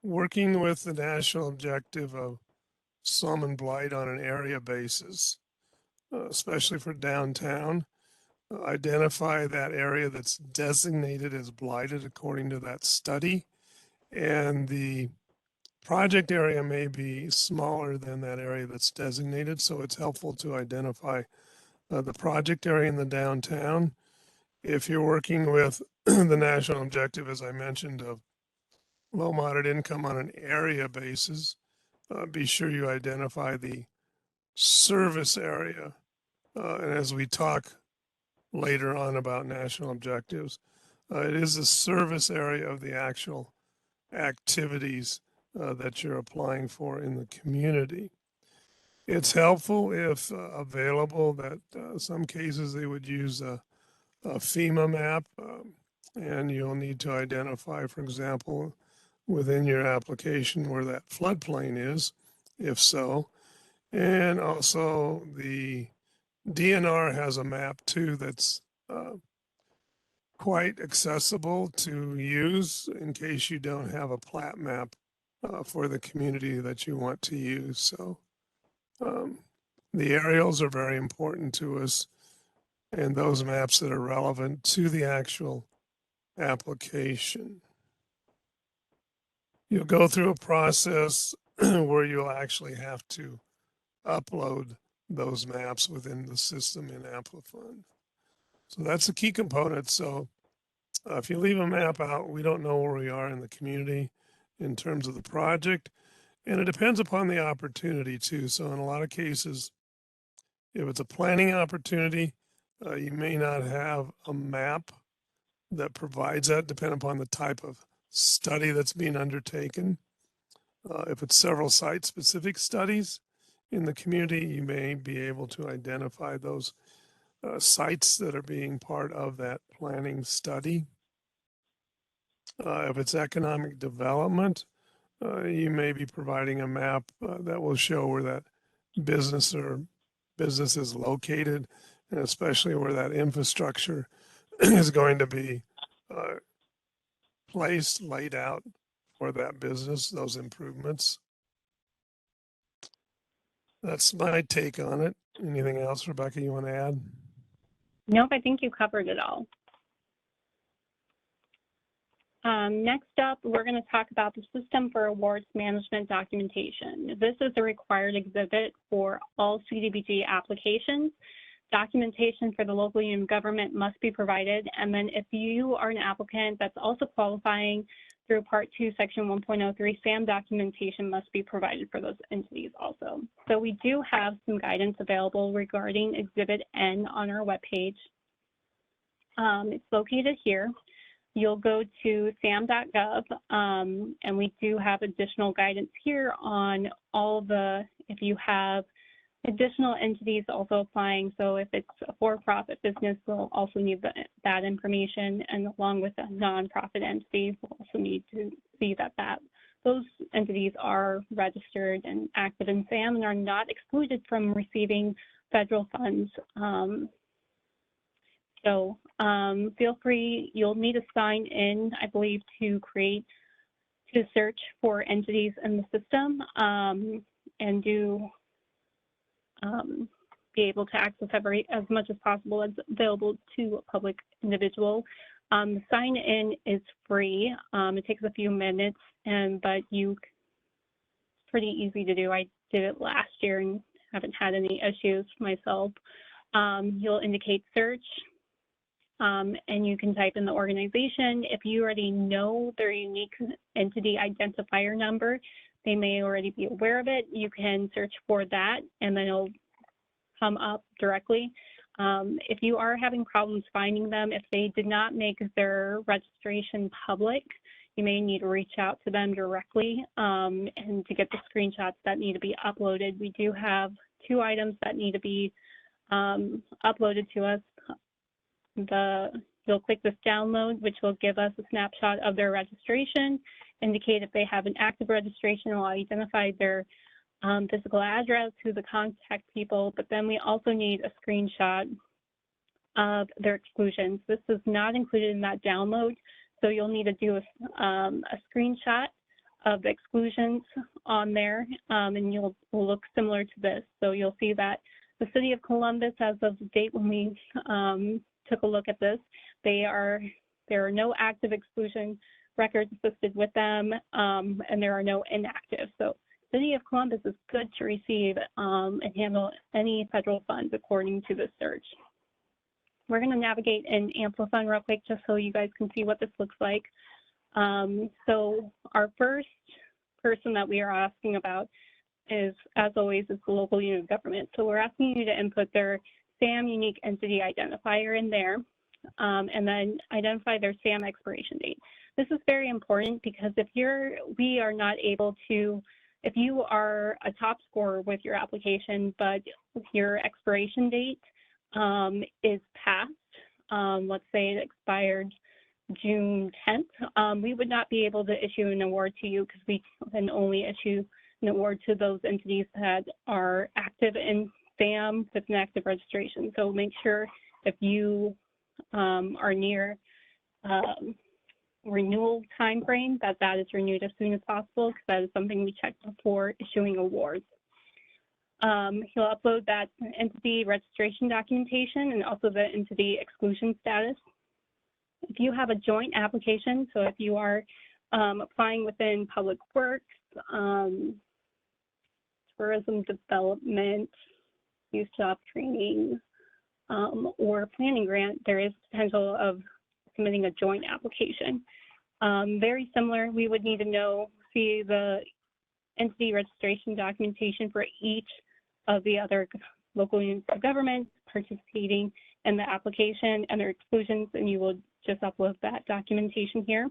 working with the national objective of salmon blight on an area basis, especially for downtown, identify that area that's designated as blighted according to that study. And the project area may be smaller than that area that's designated, so it's helpful to identify the project area in the downtown. If you're working with the national objective, as I mentioned, of low moderate income on an area basis, be sure you identify the service area. And as we talk later on about national objectives, it is the service area of the actual activities that you're applying for in the community. It's helpful if available that some cases they would use a FEMA map, and you'll need to identify, for example, within your application where that floodplain is, if so. And also the DNR has a map too that's quite accessible to use in case you don't have a plat map for the community that you want to use. So the aerials are very important to us, and those maps that are relevant to the actual application. You'll go through a process where you'll actually have to upload those maps within the system in Amplifund. So that's a key component. So if you leave a map out, we don't know where we are in the community in terms of the project. And it depends upon the opportunity too. So in a lot of cases, if it's a planning opportunity, you may not have a map that provides that, depending upon the type of study that's being undertaken. If it's several site-specific studies in the community, you may be able to identify those sites that are being part of that planning study. If it's economic development, you may be providing a map that will show where that business or business is located, and especially where that infrastructure is going to be placed, laid out for that business, those improvements. That's my take on it. Anything else, Rebecca, you want to add? Nope, I think you covered it all. Next up, we're going to talk about the System for Awards Management Documentation. This is a required exhibit for all CDBG applications. Documentation for the local unit of government must be provided, and then if you are an applicant that's also qualifying through Part 2, Section 1.03, SAM documentation must be provided for those entities also. So we do have some guidance available regarding Exhibit N on our webpage. It's located here. You'll go to sam.gov, and we do have additional guidance here on all the, if you have additional entities also applying. So if it's a for-profit business, we'll also need that information, and along with a nonprofit entity, we'll also need to see that those entities are registered and active in SAM and are not excluded from receiving federal funds. So feel free, you'll need to sign in, I believe, to search for entities in the system and be able to access as much as possible as available to a public individual. The sign in is free. It takes a few minutes, but it's pretty easy to do. I did it last year and haven't had any issues myself. You'll indicate search. And you can type in the organization. If you already know their unique entity identifier number, they may already be aware of it. You can search for that, and then it'll come up directly. If you are having problems finding them, if they did not make their registration public, you may need to reach out to them directly and to get the screenshots that need to be uploaded. We do have 2 items that need to be uploaded to us. You'll click this download, which will give us a snapshot of their registration, indicate if they have an active registration, will identify their physical address, who the contact people, but then we also need a screenshot of their exclusions. This is not included in that download, so you'll need to do a screenshot of the exclusions on there, and will look similar to this. So you'll see that the City of Columbus, as of the date when we took a look at this, there are no active exclusion records assisted with them, and there are no inactive. So City of Columbus is good to receive and handle any federal funds according to this search. We're going to navigate in Amplifund real quick just so you guys can see what this looks like. So our first person that we are asking about is, as always, is the local unit of government. So we're asking you to input their SAM unique entity identifier in there, and then identify their SAM expiration date. This is very important because if we are not able to, if you are a top scorer with your application, but your expiration date is past, let's say it expired June 10th, we would not be able to issue an award to you because we can only issue an award to those entities that are active in SAM with an active registration. So make sure if you are near renewal timeframe, that is renewed as soon as possible, because that is something we check before issuing awards. He'll upload that entity registration documentation and also the entity exclusion status. If you have a joint application, so if you are applying within public works, tourism development, youth job training, or planning grant, there is potential of submitting a joint application. Very similar, we would need to see the entity registration documentation for each of the other local units of government participating in the application and their exclusions, and you will just upload that documentation here.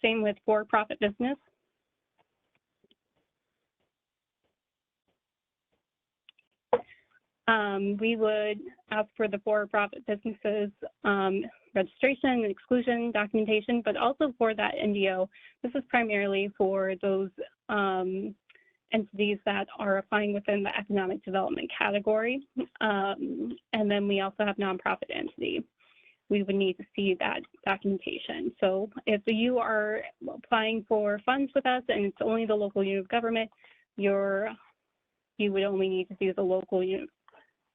Same with for-profit business. We would ask for the for-profit businesses registration and exclusion documentation, but also for that NDO. This is primarily for those entities that are applying within the economic development category. And then we also have nonprofit entity. We would need to see that documentation. So if you are applying for funds with us and it's only the local unit of government, you would only need to see the local unit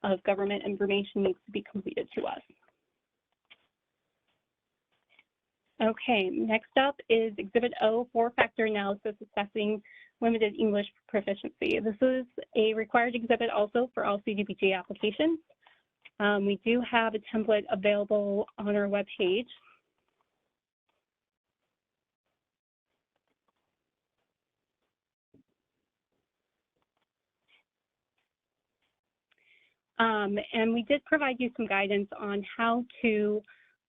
of government information needs to be completed to us. Okay, next up is Exhibit O, four-factor analysis assessing limited English proficiency. This is a required exhibit also for all CDBG applications. We do have a template available on our webpage. And we did provide you some guidance on how to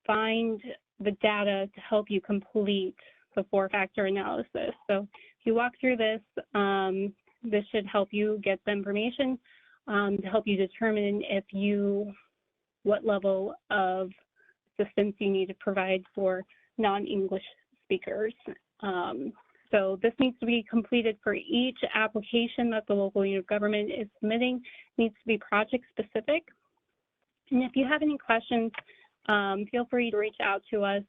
find the data to help you complete the four-factor analysis. So if you walk through this, this should help you get the information to help you determine what level of assistance you need to provide for non-English speakers. So this needs to be completed for each application that the local unit of government is submitting. It needs to be project specific. And if you have any questions, feel free to reach out to us.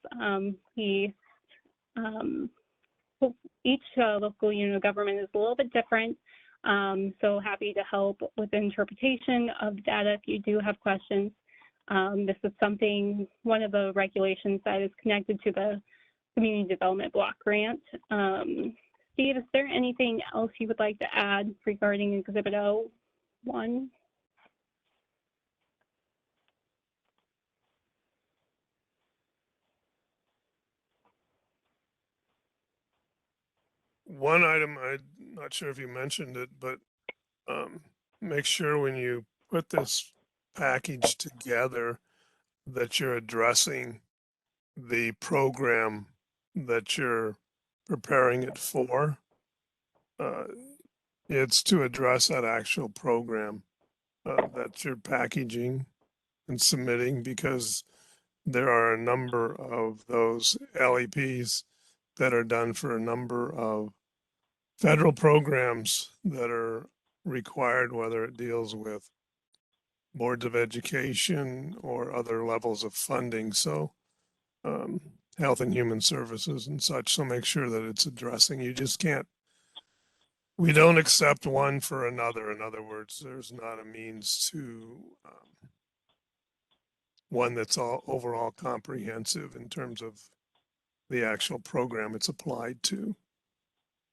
Each local unit of government is a little bit different. So happy to help with the interpretation of data if you do have questions. This is one of the regulations that is connected to the Community Development Block Grant. Steve, is there anything else you would like to add regarding Exhibit O1? One item, I'm not sure if you mentioned it, but make sure when you put this package together that you're addressing the program that you're preparing it for. It's to address that actual program that you're packaging and submitting, because there are a number of those LEPs that are done for a number of federal programs that are required, whether it deals with boards of education or other levels of funding. So health and human services and such. So make sure that it's addressing. You just can't, we don't accept one for another. In other words, there's not a means to one that's all overall comprehensive in terms of the actual program it's applied to,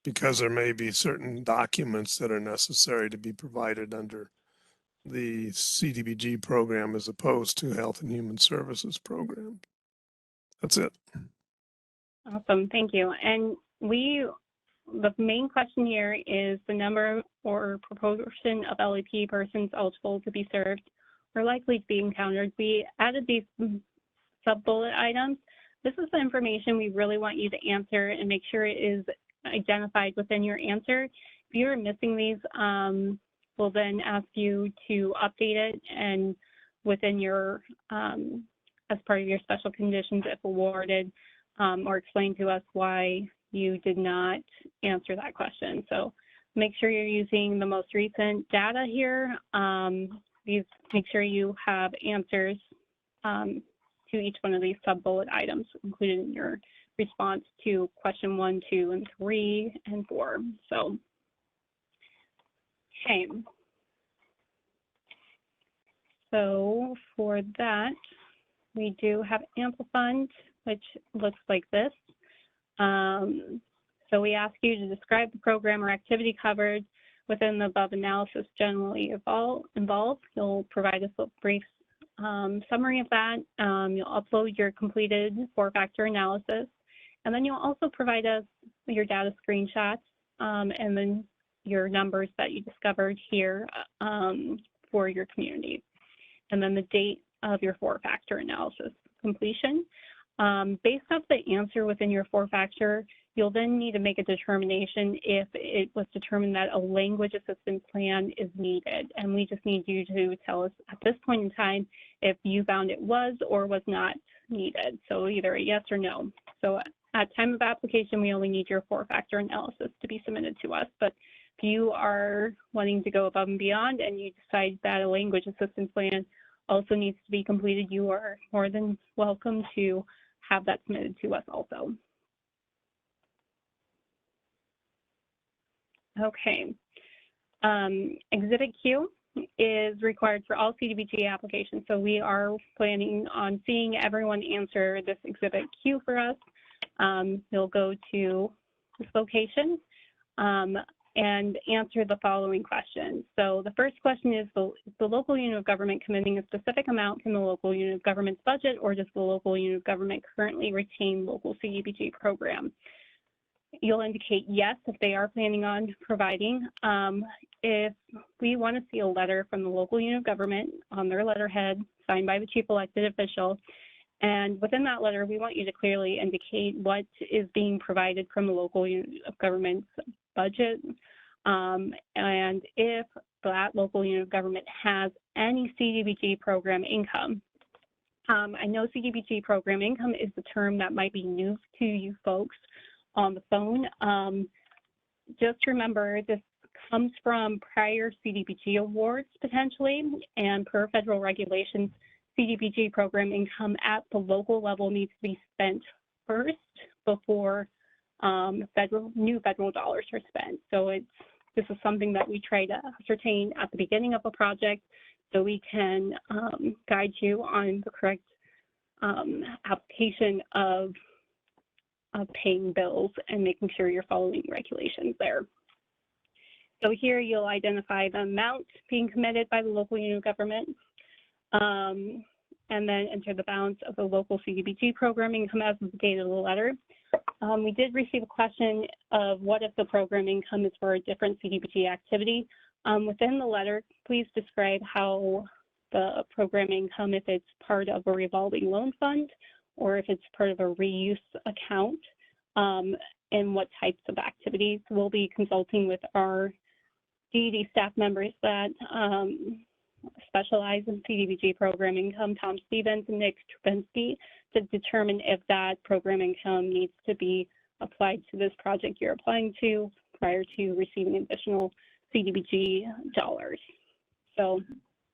because there may be certain documents that are necessary to be provided under the CDBG program as opposed to health and human services program. That's it. Awesome, thank you. And the main question here is the number or proportion of LEP persons eligible to be served or likely to be encountered. We added these sub-bullet items. This is the information we really want you to answer and make sure it is identified within your answer. If you're missing these, we'll then ask you to update it and within your, as part of your special conditions if awarded, or explain to us why you did not answer that question. So make sure you're using the most recent data here. Make sure you have answers to each one of these sub-bullet items included in your response to question 1, 2, and 3, and 4. So, okay. So for that, we do have ample funds, which looks like this. So we ask you to describe the program or activity covered within the above analysis generally involved. You'll provide us a brief summary of that. You'll upload your completed 4-factor analysis, and then you'll also provide us your data screenshots and then your numbers that you discovered here for your community, and then the date of your 4-factor analysis completion. Based off the answer within your 4-factor, you'll then need to make a determination if it was determined that a language assistance plan is needed. And we just need you to tell us at this point in time if you found it was or was not needed. So either a yes or no. So at time of application, we only need your 4-factor analysis to be submitted to us. But if you are wanting to go above and beyond and you decide that a language assistance plan also needs to be completed, you are more than welcome to have that submitted to us also. Okay. Exhibit Q is required for all CDBG applications. So we are planning on seeing everyone answer this Exhibit Q for us. You'll go to this location and answer the following questions. So the first question is the local unit of government committing a specific amount from the local unit of government's budget, or does the local unit of government currently retain local CDBG program? You'll indicate yes if they are planning on providing. If we want to see a letter from the local unit of government on their letterhead signed by the chief elected official, and within that letter, we want you to clearly indicate what is being provided from the local unit of government's budget, and if that local unit of government has any CDBG program income. I know CDBG program income is the term that might be new to you folks on the phone. Just remember, this comes from prior CDBG awards potentially, and per federal regulations, CDBG program income at the local level needs to be spent first before new federal dollars are spent. So this is something that we try to ascertain at the beginning of a project so we can guide you on the correct application of paying bills and making sure you're following regulations there. So here you'll identify the amount being committed by the local unit of government, and then enter the balance of the local CDBG program income as of the date of the letter. We did receive a question of what if the program income is for a different CDBG activity. Within the letter, please describe how the program income, if it's part of a revolving loan fund or if it's part of a reuse account, and what types of activities. We'll be consulting with our DED staff members that specialize in CDBG program income, Tom Stevens and Nick Trubinsky, to determine if that program income needs to be applied to this project you're applying to prior to receiving additional CDBG dollars. So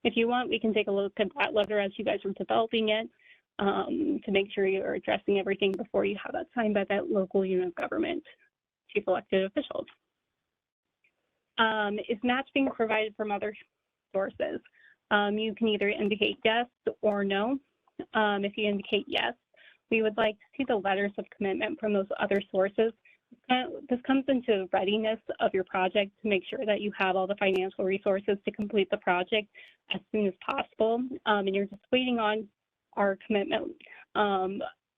if you want, we can take a look at that letter as you guys are developing it to make sure you're addressing everything before you have that signed by that local unit of government chief elected officials. Is match being provided from other sources? You can either indicate yes or no. If you indicate yes, we would like to see the letters of commitment from those other sources. This comes into readiness of your project to make sure that you have all the financial resources to complete the project as soon as possible. And you're just waiting on our commitment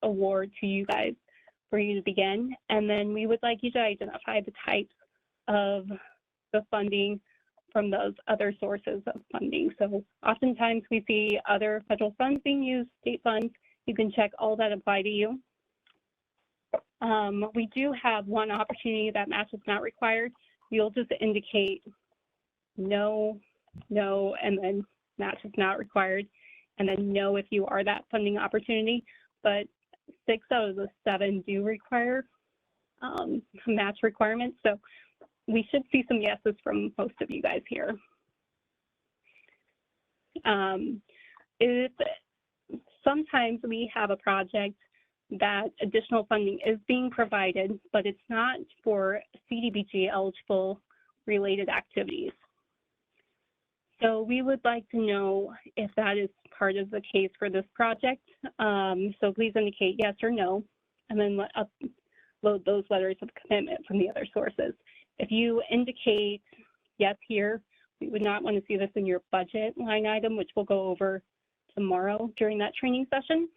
award to you guys for you to begin. And then we would like you to identify the types of the funding from those other sources of funding. So oftentimes we see other federal funds being used, state funds. You can check all that apply to you. We do have one opportunity that match is not required. You'll just indicate no, no, and then match is not required, and then no if you are that funding opportunity. But 6 out of the 7 do require match requirements. So we should see some yeses from most of you guys here. If sometimes we have a project that additional funding is being provided, but it's not for CDBG eligible related activities. So we would like to know if that is part of the case for this project. So please indicate yes or no, and then upload those letters of commitment from the other sources. If you indicate yes here, we would not want to see this in your budget line item, which we'll go over tomorrow during that training session.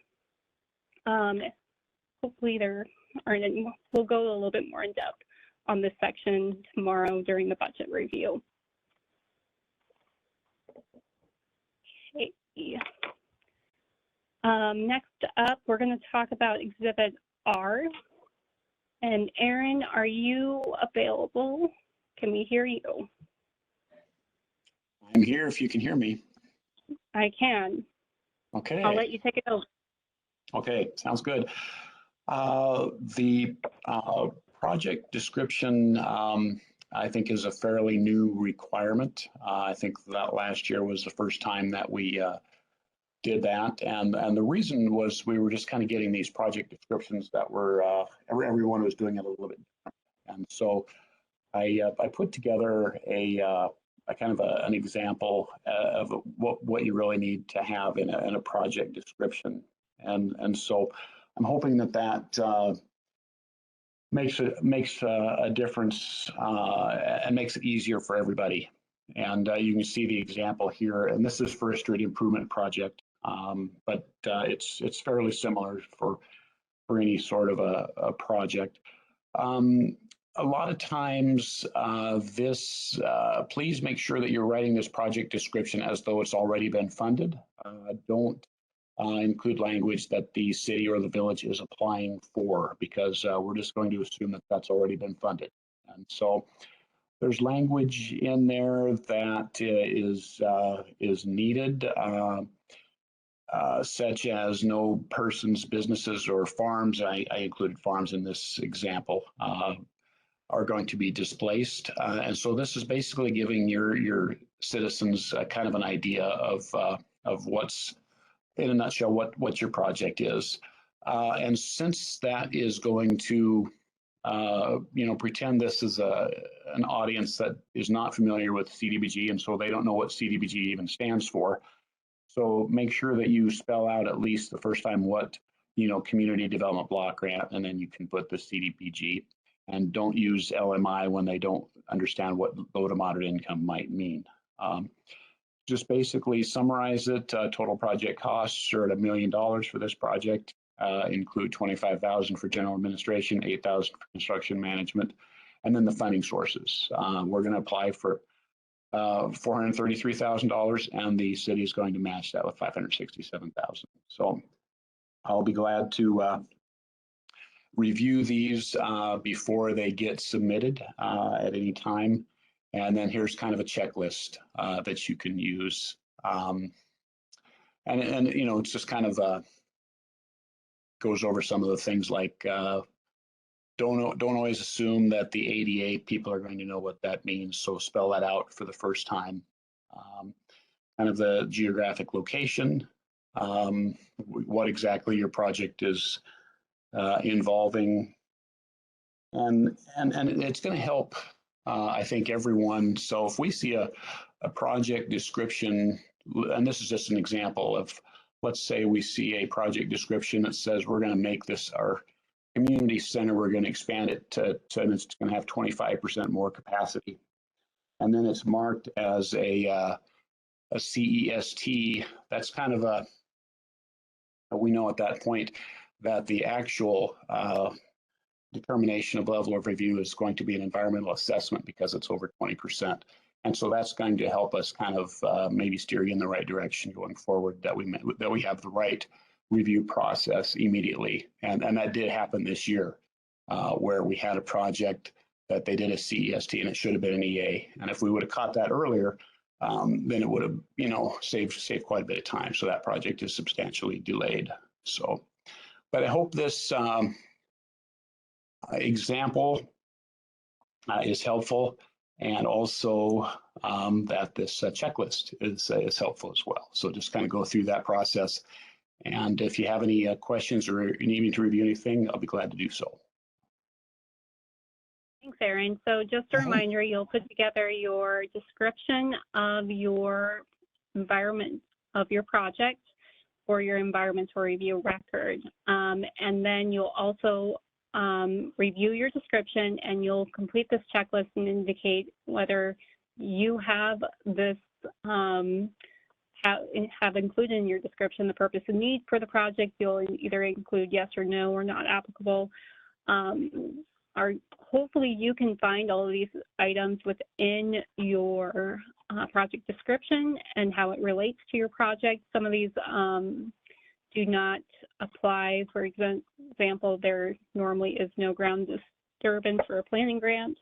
Hopefully there aren't any more. We'll go a little bit more in depth on this section tomorrow during the budget review. Okay. Next up, we're going to talk about Exhibit R. And Erin, are you available? Can we hear you? I'm here if you can hear me. I can. Okay. I'll let you take it over. Okay, sounds good. The project description, I think, is a fairly new requirement. I think that last year was the first time that we did that, and the reason was we were just kind of getting these project descriptions that were everyone was doing it a little bit different, and so I put together a kind of an example of what you really need to have in a project description, and so I'm hoping that makes a difference and makes it easier for everybody. And you can see the example here, and this is for a street improvement project, but it's fairly similar for any sort of a project. A lot of times, please make sure that you're writing this project description as though it's already been funded. Don't include language that the city or the village is applying for, because we're just going to assume that that's already been funded. And so there's language in there that is needed, such as no persons, businesses, or farms, I included farms in this example, are going to be displaced. And so this is basically giving your citizens kind of an idea of what's, in a nutshell, what your project is. And since that is going to, pretend this is an audience that is not familiar with CDBG, and so they don't know what CDBG even stands for. So make sure that you spell out at least the first time what, community development block grant, and then you can put the CDBG. And don't use LMI when they don't understand what low to moderate income might mean. Just basically summarize it. Total project costs are at $1 million for this project. Include $25,000 for general administration, $8,000 for construction management, and then the funding sources. We're going to apply for $433,000, and the city is going to match that with $567,000. So I'll be glad to review these before they get submitted at any time. And then here's kind of a checklist that you can use. And it's just kind of goes over some of the things like don't always assume that the ADA people are going to know what that means. So spell that out for the first time. Kind of the geographic location, what exactly your project is involving, and it's going to help, I think, everyone. So if we see a project description, and this is just an example of, let's say we see a project description that says we're going to make this our community center, we're going to expand it to and it's going to have 25% more capacity, and then it's marked as a CEST. That's kind of we know at that point that the actual determination of level of review is going to be an environmental assessment because it's over 20%. And so that's going to help us kind of maybe steer you in the right direction going forward, that we have the right review process immediately. And that did happen this year where we had a project that they did a CEST and it should have been an EA. And if we would have caught that earlier, then it would have, saved quite a bit of time. So that project is substantially delayed. So, but I hope this example is helpful, and also that this checklist is helpful as well. So just kind of go through that process And if you have any questions or you need me to review anything, I'll be glad to do so. Thanks, Aaron. So just a reminder, you'll put together your description of your environment of your project or your environmental review record. And then you'll also review your description, and you'll complete this checklist and indicate whether you have this have included in your description the purpose and need for the project. You'll either include yes or no or not applicable. Hopefully you can find all of these items within your project description and how it relates to your project. Some of these do not apply. For example, there normally is no ground disturbance for a planning grant.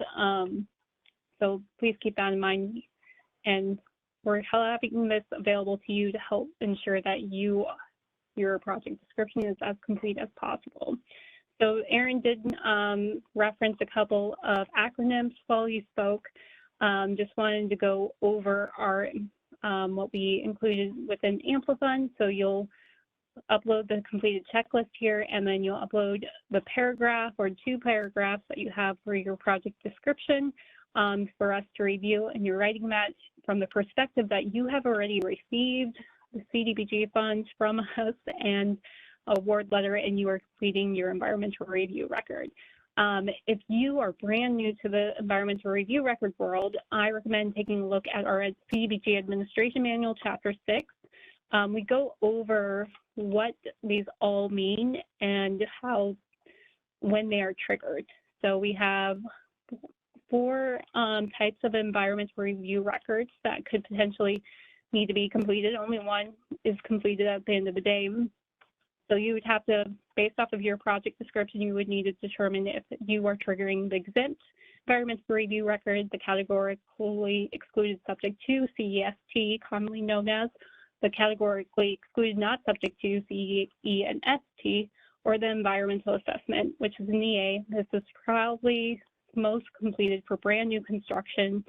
So please keep that in mind. And we're having this available to you to help ensure that your project description is as complete as possible. So Aaron did reference a couple of acronyms while you spoke. Just wanted to go over our what we included within Amplifund. So you'll upload the completed checklist here, and then you'll upload the paragraph or 2 paragraphs that you have for your project description for us to review. And you're writing that from the perspective that you have already received the CDBG funds from us and award letter, and you are completing your environmental review record. If you are brand new to the environmental review record world, I recommend taking a look at our CDBG Administration Manual, Chapter 6. We go over what these all mean and when they are triggered. So we have 4 types of environmental review records that could potentially need to be completed. Only one is completed at the end of the day. So you would have to, based off of your project description, you would need to determine if you are triggering the exempt environmental review record, the categorically excluded subject to, CEST, commonly known as, the categorically excluded not subject to, CE and ST, or the environmental assessment, which is an EA. This is probably most completed for brand new construction,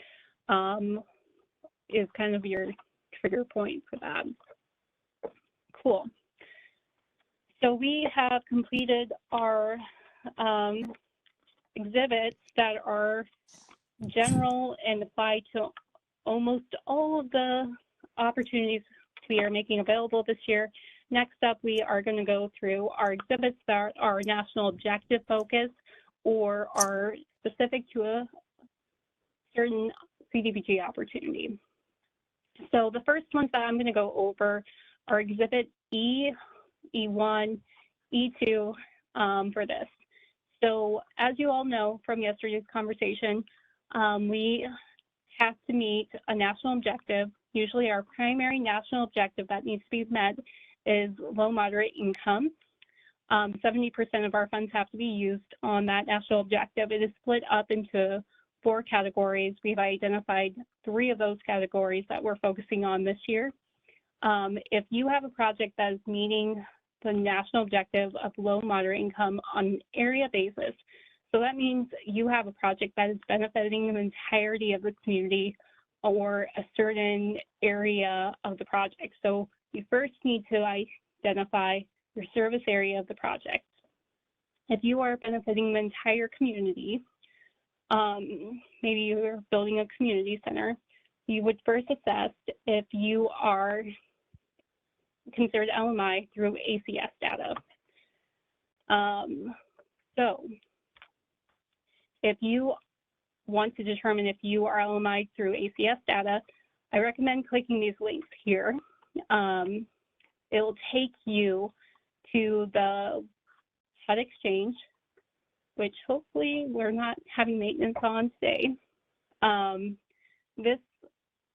is kind of your trigger point for that. Cool. So we have completed our exhibits that are general and apply to almost all of the opportunities we are making available this year. Next up, we are going to go through our exhibits that are national objective focus or are specific to a certain CDBG opportunity. So the first ones that I'm going to go over are Exhibit E, E1, E2 for this. So as you all know from yesterday's conversation, we have to meet a national objective. Usually our primary national objective that needs to be met is low moderate income. 70% of our funds have to be used on that national objective. It is split up into 4 categories. We've identified 3 of those categories that we're focusing on this year. If you have a project that is meeting the national objective of low moderate income on an area basis, so that means you have a project that is benefiting the entirety of the community or a certain area of the project. So you first need to identify your service area of the project. If you are benefiting the entire community, maybe you're building a community center, you would first assess if you are considered LMI through ACS data. So if you want to determine if you are LMI through ACS data, I recommend clicking these links here. It will take you to the HUD Exchange, which hopefully we're not having maintenance on today. This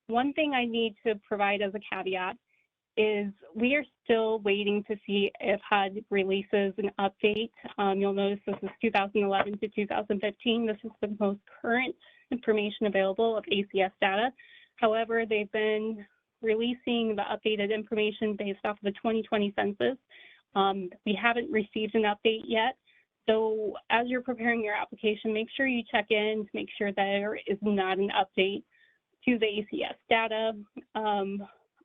one thing I need to provide as a caveat is we are still waiting to see if HUD releases an update. You'll notice this is 2011 to 2015. This is the most current information available of ACS data. However, they've been releasing the updated information based off of the 2020 census. We haven't received an update yet. So as you're preparing your application, make sure you check in to make sure that there is not an update to the ACS data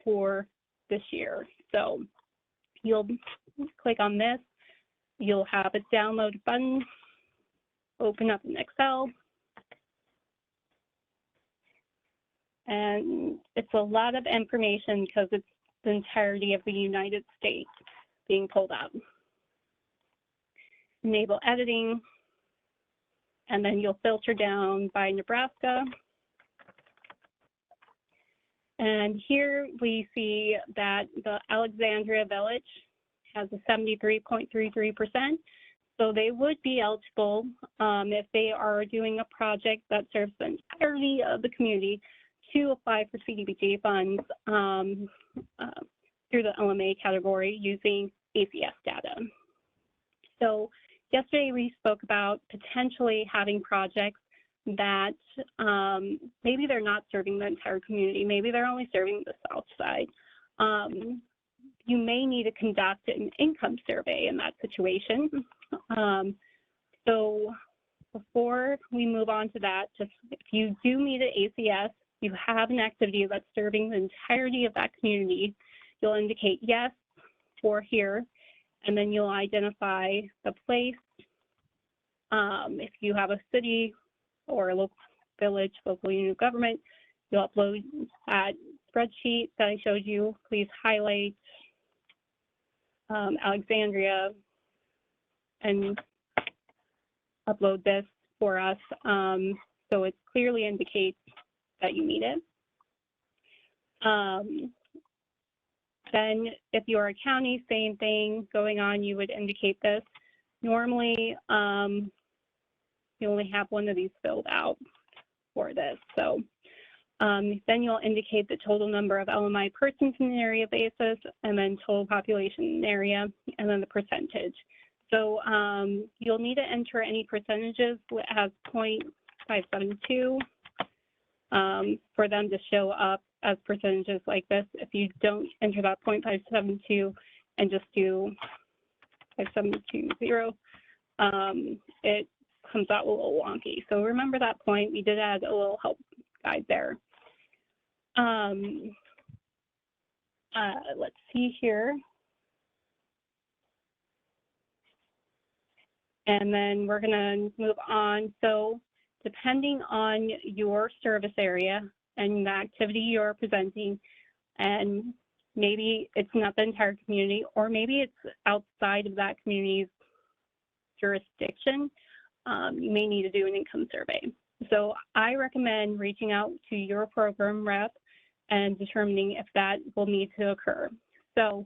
for this year. So You'll click on this. You'll have a download button, open up in Excel. And it's a lot of information because it's the entirety of the United States being pulled up. Enable editing, and then you'll filter down by Nebraska. And here we see that the Alexandria Village has a 73.33%. So they would be eligible if they are doing a project that serves the entirety of the community to apply for CDBG funds through the LMA category using ACS data. So yesterday we spoke about potentially having projects that maybe they're not serving the entire community, maybe they're only serving the south side. You may need to conduct an income survey in that situation. So before we move on to that, just if you do meet an ACS, you have an activity that's serving the entirety of that community, you'll indicate yes for here, and then you'll identify the place. If you have a city or a local village, local unit of government, you'll upload that spreadsheet that I showed you. Please highlight Alexandria and upload this for us so it clearly indicates that you meet it. Then if you're a county, same thing going on, you would indicate this. Normally, you only have one of these filled out for this. So then you'll indicate the total number of LMI persons in the area basis, and then total population in the area, and then the percentage. So you'll need to enter any percentages as 0.572 for them to show up as percentages like this. If you don't enter that 0.572 and just do 5720, it comes out a little wonky. So remember that point. We did add a little help guide there. Let's see here. And then we're going to move on. So depending on your service area and the activity you're presenting, and maybe it's not the entire community, or maybe it's outside of that community's jurisdiction, you may need to do an income survey. So I recommend reaching out to your program rep and determining if that will need to occur. So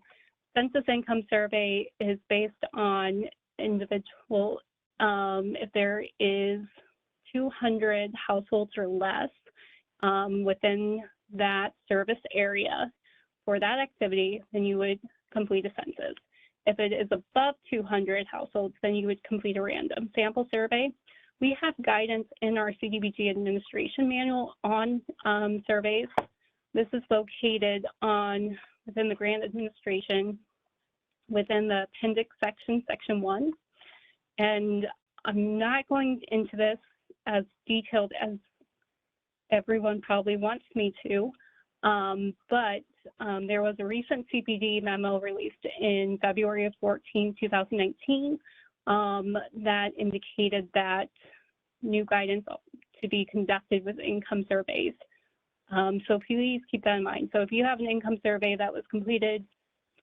census income survey is based on individual, if there is 200 households or less within that service area for that activity, then you would complete a census. If it is above 200 households, then you would complete a random sample survey. We have guidance in our CDBG administration manual on surveys. This is located within the grant administration, within the appendix section, section 1. And I'm not going into this as detailed as everyone probably wants me to, but there was a recent CPD memo released in February of 2019, that indicated that new guidance to be conducted with income surveys. So please keep that in mind. So if you have an income survey that was completed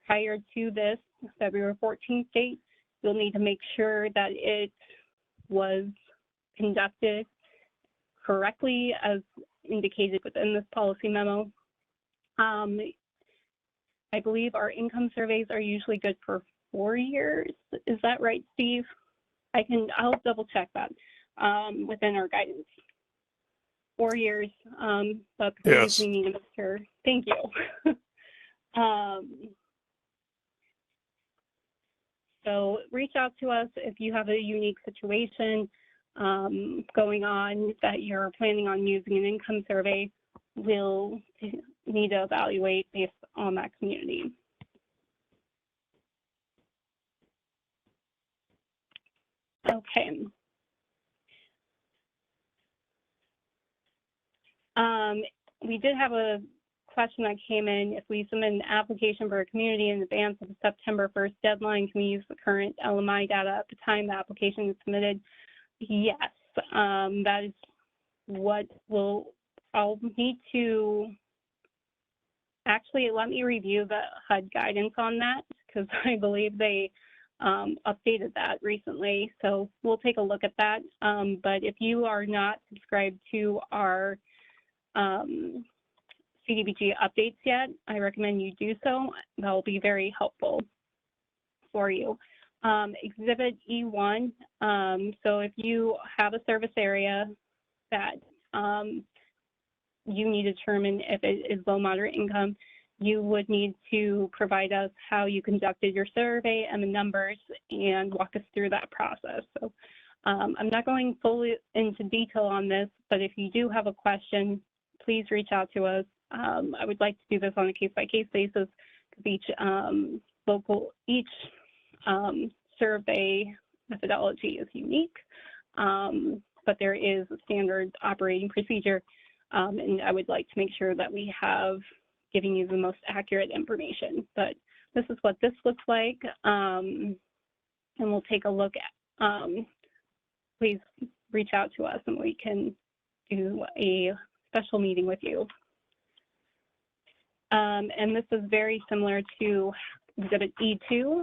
prior to this February 14th date, you'll need to make sure that it was conducted correctly as indicated within this policy memo. I believe our income surveys are usually good for 4 years. Is that right, Steve? I'll double check that within our guidance. 4 years, but please, Yes. we need to make sure. Thank you. So reach out to us if you have a unique situation going on that you're planning on using an income survey. We'll need to evaluate based on that community. Okay. We did have a question that came in, if we submit an application for a community in advance of the September 1st deadline, can we use the current LMI data at the time the application is submitted? Yes, that is what I'll need to, actually, let me review the HUD guidance on that, because I believe they updated that recently. So we'll take a look at that. But if you are not subscribed to our CDBG updates yet, I recommend you do so. That will be very helpful for you. Exhibit E1, so if you have a service area that you need to determine if it is low moderate income, you would need to provide us how you conducted your survey and the numbers and walk us through that process. So I'm not going fully into detail on this, but if you do have a question, please reach out to us. I would like to do this on a case-by-case basis because each survey methodology is unique, but there is a standard operating procedure, and I would like to make sure that we have giving you the most accurate information. But this is what this looks like, and we'll take a look at, please reach out to us and we can do a special meeting with you. And this is very similar to Exhibit E2,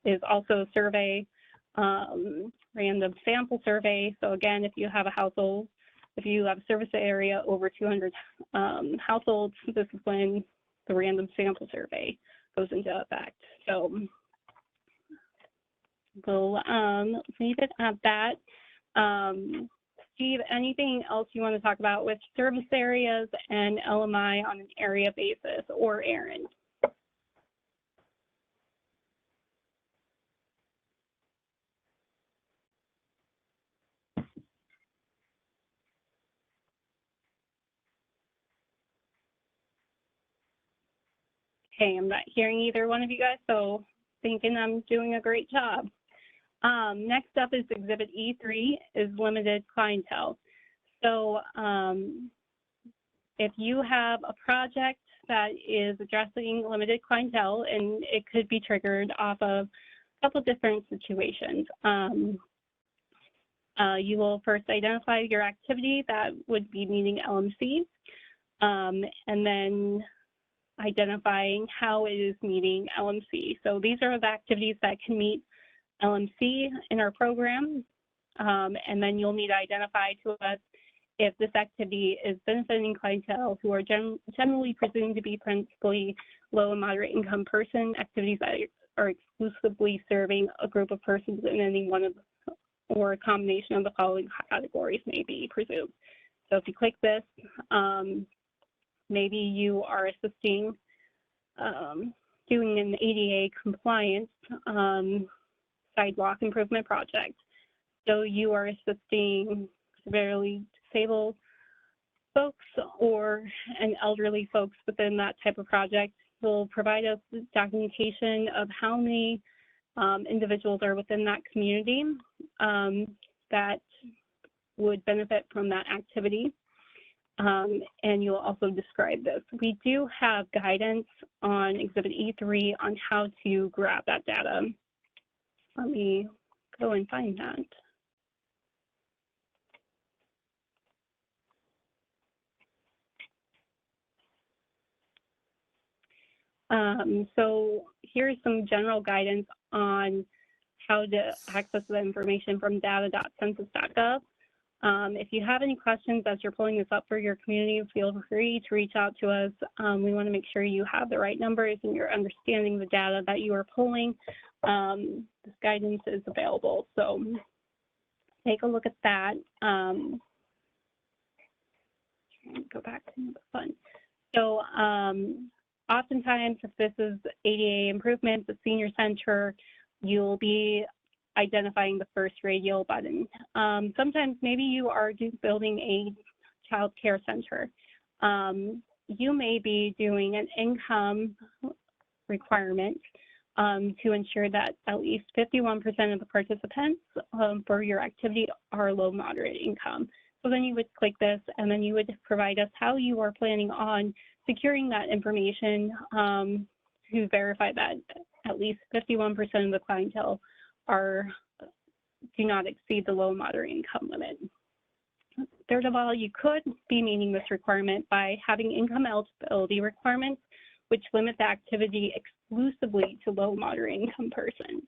is also a survey, random sample survey. So again, if you have a household, if you have a service area over 200 households, this is when the random sample survey goes into effect. So we'll leave it at that. Steve, anything else you want to talk about with service areas and LMI on an area basis, or Aaron? Okay, I'm not hearing either one of you guys, so thinking I'm doing a great job. Next up is Exhibit E3, is limited clientele. So if you have a project that is addressing limited clientele, and it could be triggered off of a couple different situations, you will first identify your activity that would be meeting LMC, and then identifying how it is meeting LMC. So these are the activities that can meet LMC in our program, and then you'll need to identify to us if this activity is benefiting clientele who are generally presumed to be principally low and moderate income person, activities that are exclusively serving a group of persons in any one of or a combination of the following categories may be presumed. So if you click this, maybe you are assisting doing an ADA compliance sidewalk improvement project. So you are assisting severely disabled folks or an elderly folks within that type of project. You'll provide us with documentation of how many individuals are within that community that would benefit from that activity. And you'll also describe this. We do have guidance on Exhibit E3 on how to grab that data. Let me go and find that. So here's some general guidance on how to access the information from data.census.gov. If you have any questions as you're pulling this up for your community, feel free to reach out to us. We want to make sure you have the right numbers and you're understanding the data that you are pulling. This guidance is available, so take a look at that. Go back to the fun. So oftentimes, if this is ADA improvements, the senior center, you'll be identifying the first radial button. Sometimes maybe you are building a child care center. You may be doing an income requirement to ensure that at least 51% of the participants for your activity are low moderate income. So then you would click this, and then you would provide us how you are planning on securing that information to verify that at least 51% of the clientele do not exceed the low moderate income limit. Third of all, you could be meeting this requirement by having income eligibility requirements, which limit the activity exclusively to low moderate income persons.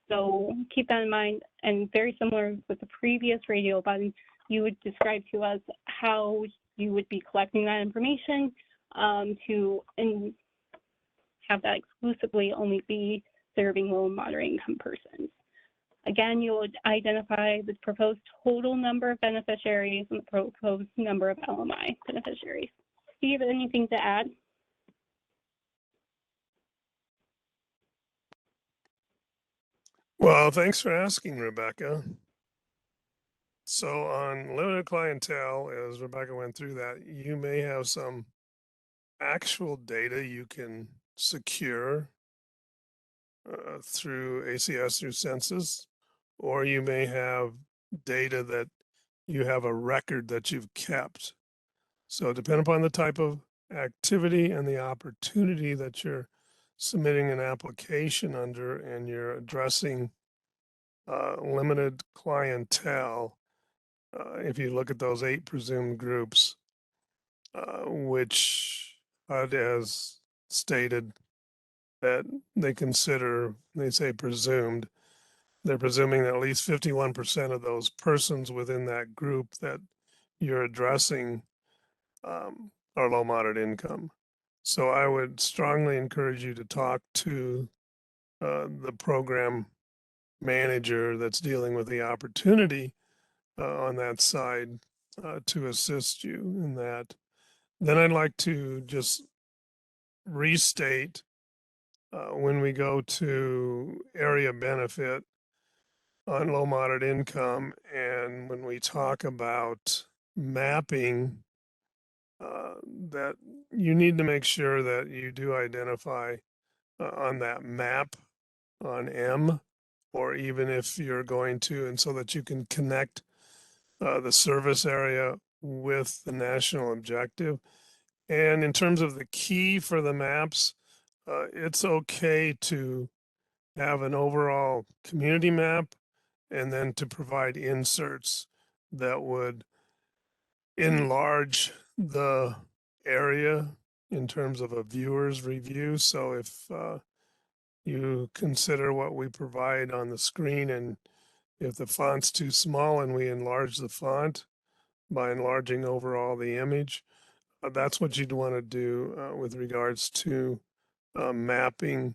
So keep that in mind, and very similar with the previous radio button, you would describe to us how you would be collecting that information and have that exclusively only be serving low and moderate income persons. Again, you would identify the proposed total number of beneficiaries and the proposed number of LMI beneficiaries. Do you have anything to add? Well, thanks for asking, Rebecca. So on limited clientele, as Rebecca went through that, you may have some actual data you can secure through ACS, through census, or you may have data that you have a record that you've kept. So depending upon the type of activity and the opportunity that you're submitting an application under and you're addressing limited clientele, if you look at those 8 presumed groups, which HUD has stated that they say presumed, they're presuming that at least 51% of those persons within that group that you're addressing are low moderate income. So I would strongly encourage you to talk to the program manager that's dealing with the opportunity on that side to assist you in that. Then I'd like to just restate when we go to area benefit on low moderate income, and when we talk about mapping, that you need to make sure that you do identify on that map on M, or even if you're going to, and so that you can connect the service area with the national objective. And in terms of the key for the maps, it's okay to have an overall community map and then to provide inserts that would enlarge the area in terms of a viewer's review. So if you consider what we provide on the screen, and if the font's too small and we enlarge the font by enlarging overall the image, that's what you'd want to do with regards to mapping,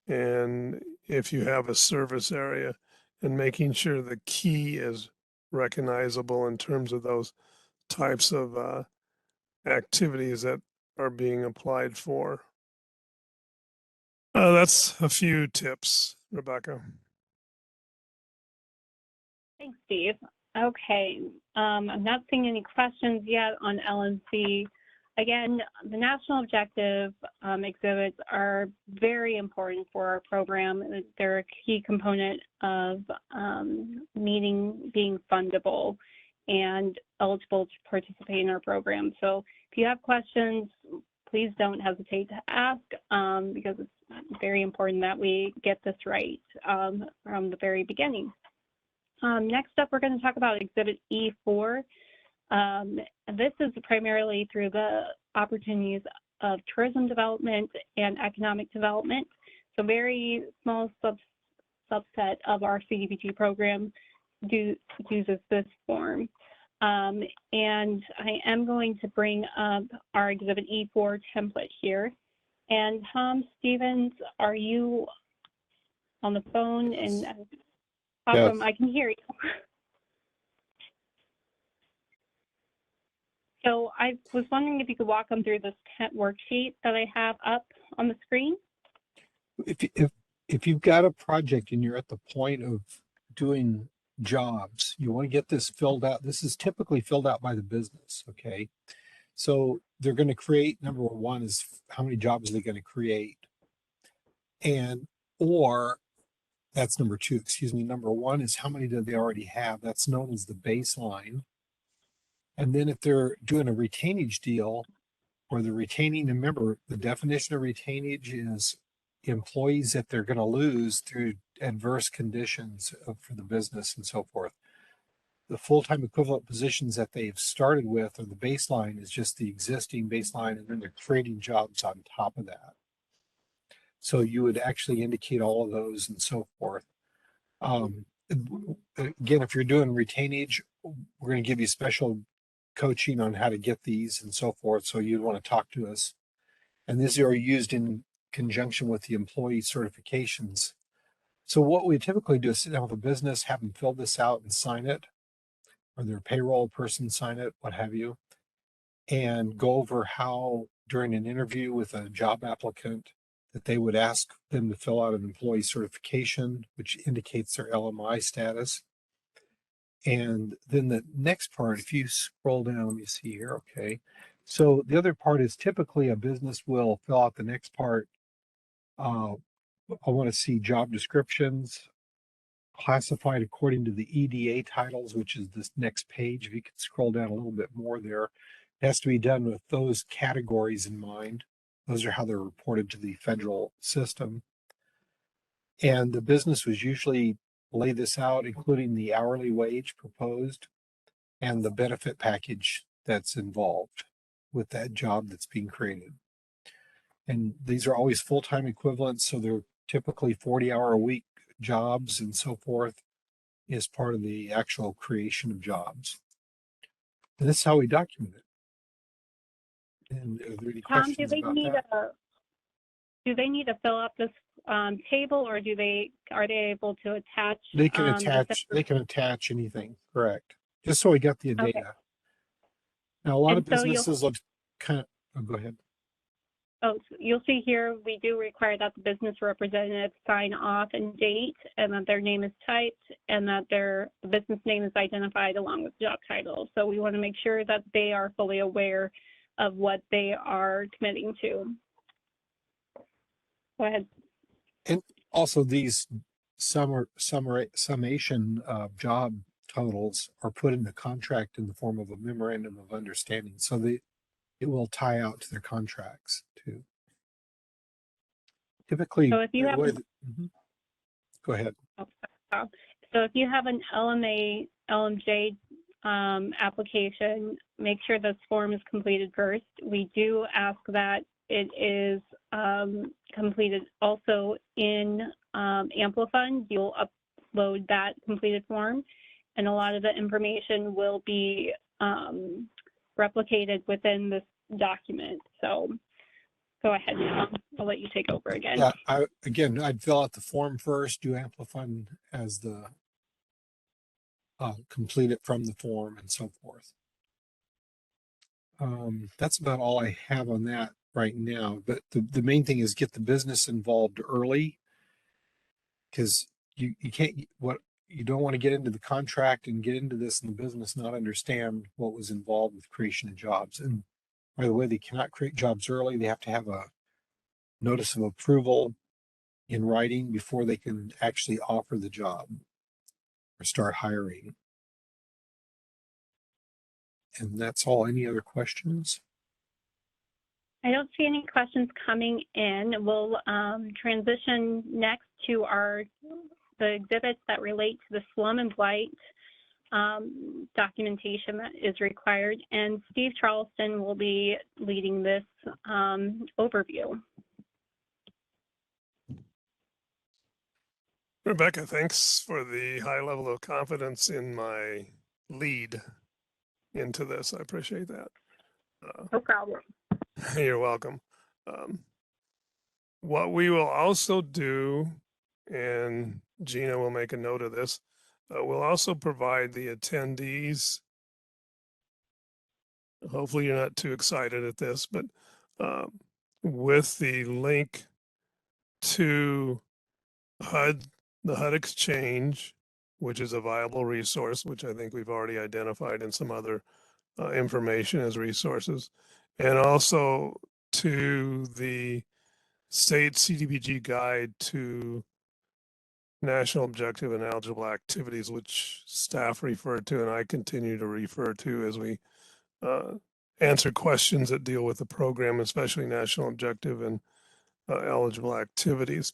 and if you have a service area, and making sure the key is recognizable in terms of those types of activities that are being applied for. That's a few tips, Rebecca. Thanks, Steve. Okay, I'm not seeing any questions yet on LNC. Again, the national objective exhibits are very important for our program. They're a key component of being fundable and eligible to participate in our program. So if you have questions, please don't hesitate to ask because it's very important that we get this right from the very beginning. Next up, we're going to talk about Exhibit E4. This is primarily through the opportunities of tourism development and economic development. So very small subset of our CDBG program uses this form. And I am going to bring up our Exhibit E4 template here. And Tom Stevens, are you on the phone? And awesome, yes. I can hear you. So I was wondering if you could walk them through this worksheet that I have up on the screen. If you've got a project and you're at the point of doing jobs, you want to get this filled out. This is typically filled out by the business, okay? So they're going to create, number one is how many jobs are they going to create? And That's number two, excuse me. Number one is how many do they already have? That's known as the baseline. And then if they're doing a retainage deal or they're retaining, remember the definition of retainage is employees that they're going to lose through adverse conditions for the business and so forth. The full-time equivalent positions that they've started with or the baseline is just the existing baseline, and then they're creating jobs on top of that. So you would actually indicate all of those and so forth. Again, if you're doing retainage, we're going to give you special coaching on how to get these and so forth. So you'd want to talk to us. And these are used in conjunction with the employee certifications. So what we typically do is sit down with a business, have them fill this out and sign it, or their payroll person sign it, what have you, and go over how during an interview with a job applicant that they would ask them to fill out an employee certification, which indicates their LMI status. And then the next part, if you scroll down, let me see here. Okay. So the other part is typically a business will fill out the next part. I want to see job descriptions classified according to the EDA titles, which is this next page. If you could scroll down a little bit more there, it has to be done with those categories in mind. Those are how they're reported to the federal system. And the business was usually lay this out, including the hourly wage proposed and the benefit package that's involved with that job that's being created. And these are always full-time equivalents, so they're typically 40-hour-a-week jobs and so forth as part of the actual creation of jobs. And this is how we document it. And are there any Tom, questions about that? do they need to fill out this table, or are they able to attach? They can attach anything, correct? Just so we got the Okay. data. Now, a lot And of businesses look kind of, oh, go ahead. Oh, so you'll see here, we do require that the business representative sign off and date, and that their name is typed, and that their business name is identified along with job title. So we want to make sure that they are fully aware of what they are committing to. Go ahead. And also these summation of job totals are put in the contract in the form of a memorandum of understanding. So it will tie out to their contracts too. Typically, So if you have, go ahead. So if you have an LMJ application, make sure this form is completed first. We do ask that it is completed also in Amplifund. You'll upload that completed form, and a lot of the information will be replicated within this document. So go ahead now. I'll let you take over again. Yeah, I'd fill out the form first, do Amplifund as the complete it from the form and so forth. That's about all I have on that right now. But the main thing is get the business involved early, because you don't want to get into the contract and get into this and the business not understand what was involved with creation of jobs. And by the way, they cannot create jobs early. They have to have a notice of approval in writing before they can actually offer the job or start hiring. And that's all. Any other questions? I don't see any questions coming in. We'll transition next to the exhibits that relate to the slum and blight documentation that is required. And Steve Charleston will be leading this overview. Rebecca, thanks for the high level of confidence in my lead into this. I appreciate that. No problem. You're welcome. What we will also do, and Gina will make a note of this, we'll also provide the attendees. Hopefully you're not too excited at this, but with the link to the HUD Exchange, which is a viable resource, which I think we've already identified in some other information as resources, and also to the state CDBG guide to national objective and eligible activities, which staff refer to and I continue to refer to as we answer questions that deal with the program, especially national objective and eligible activities.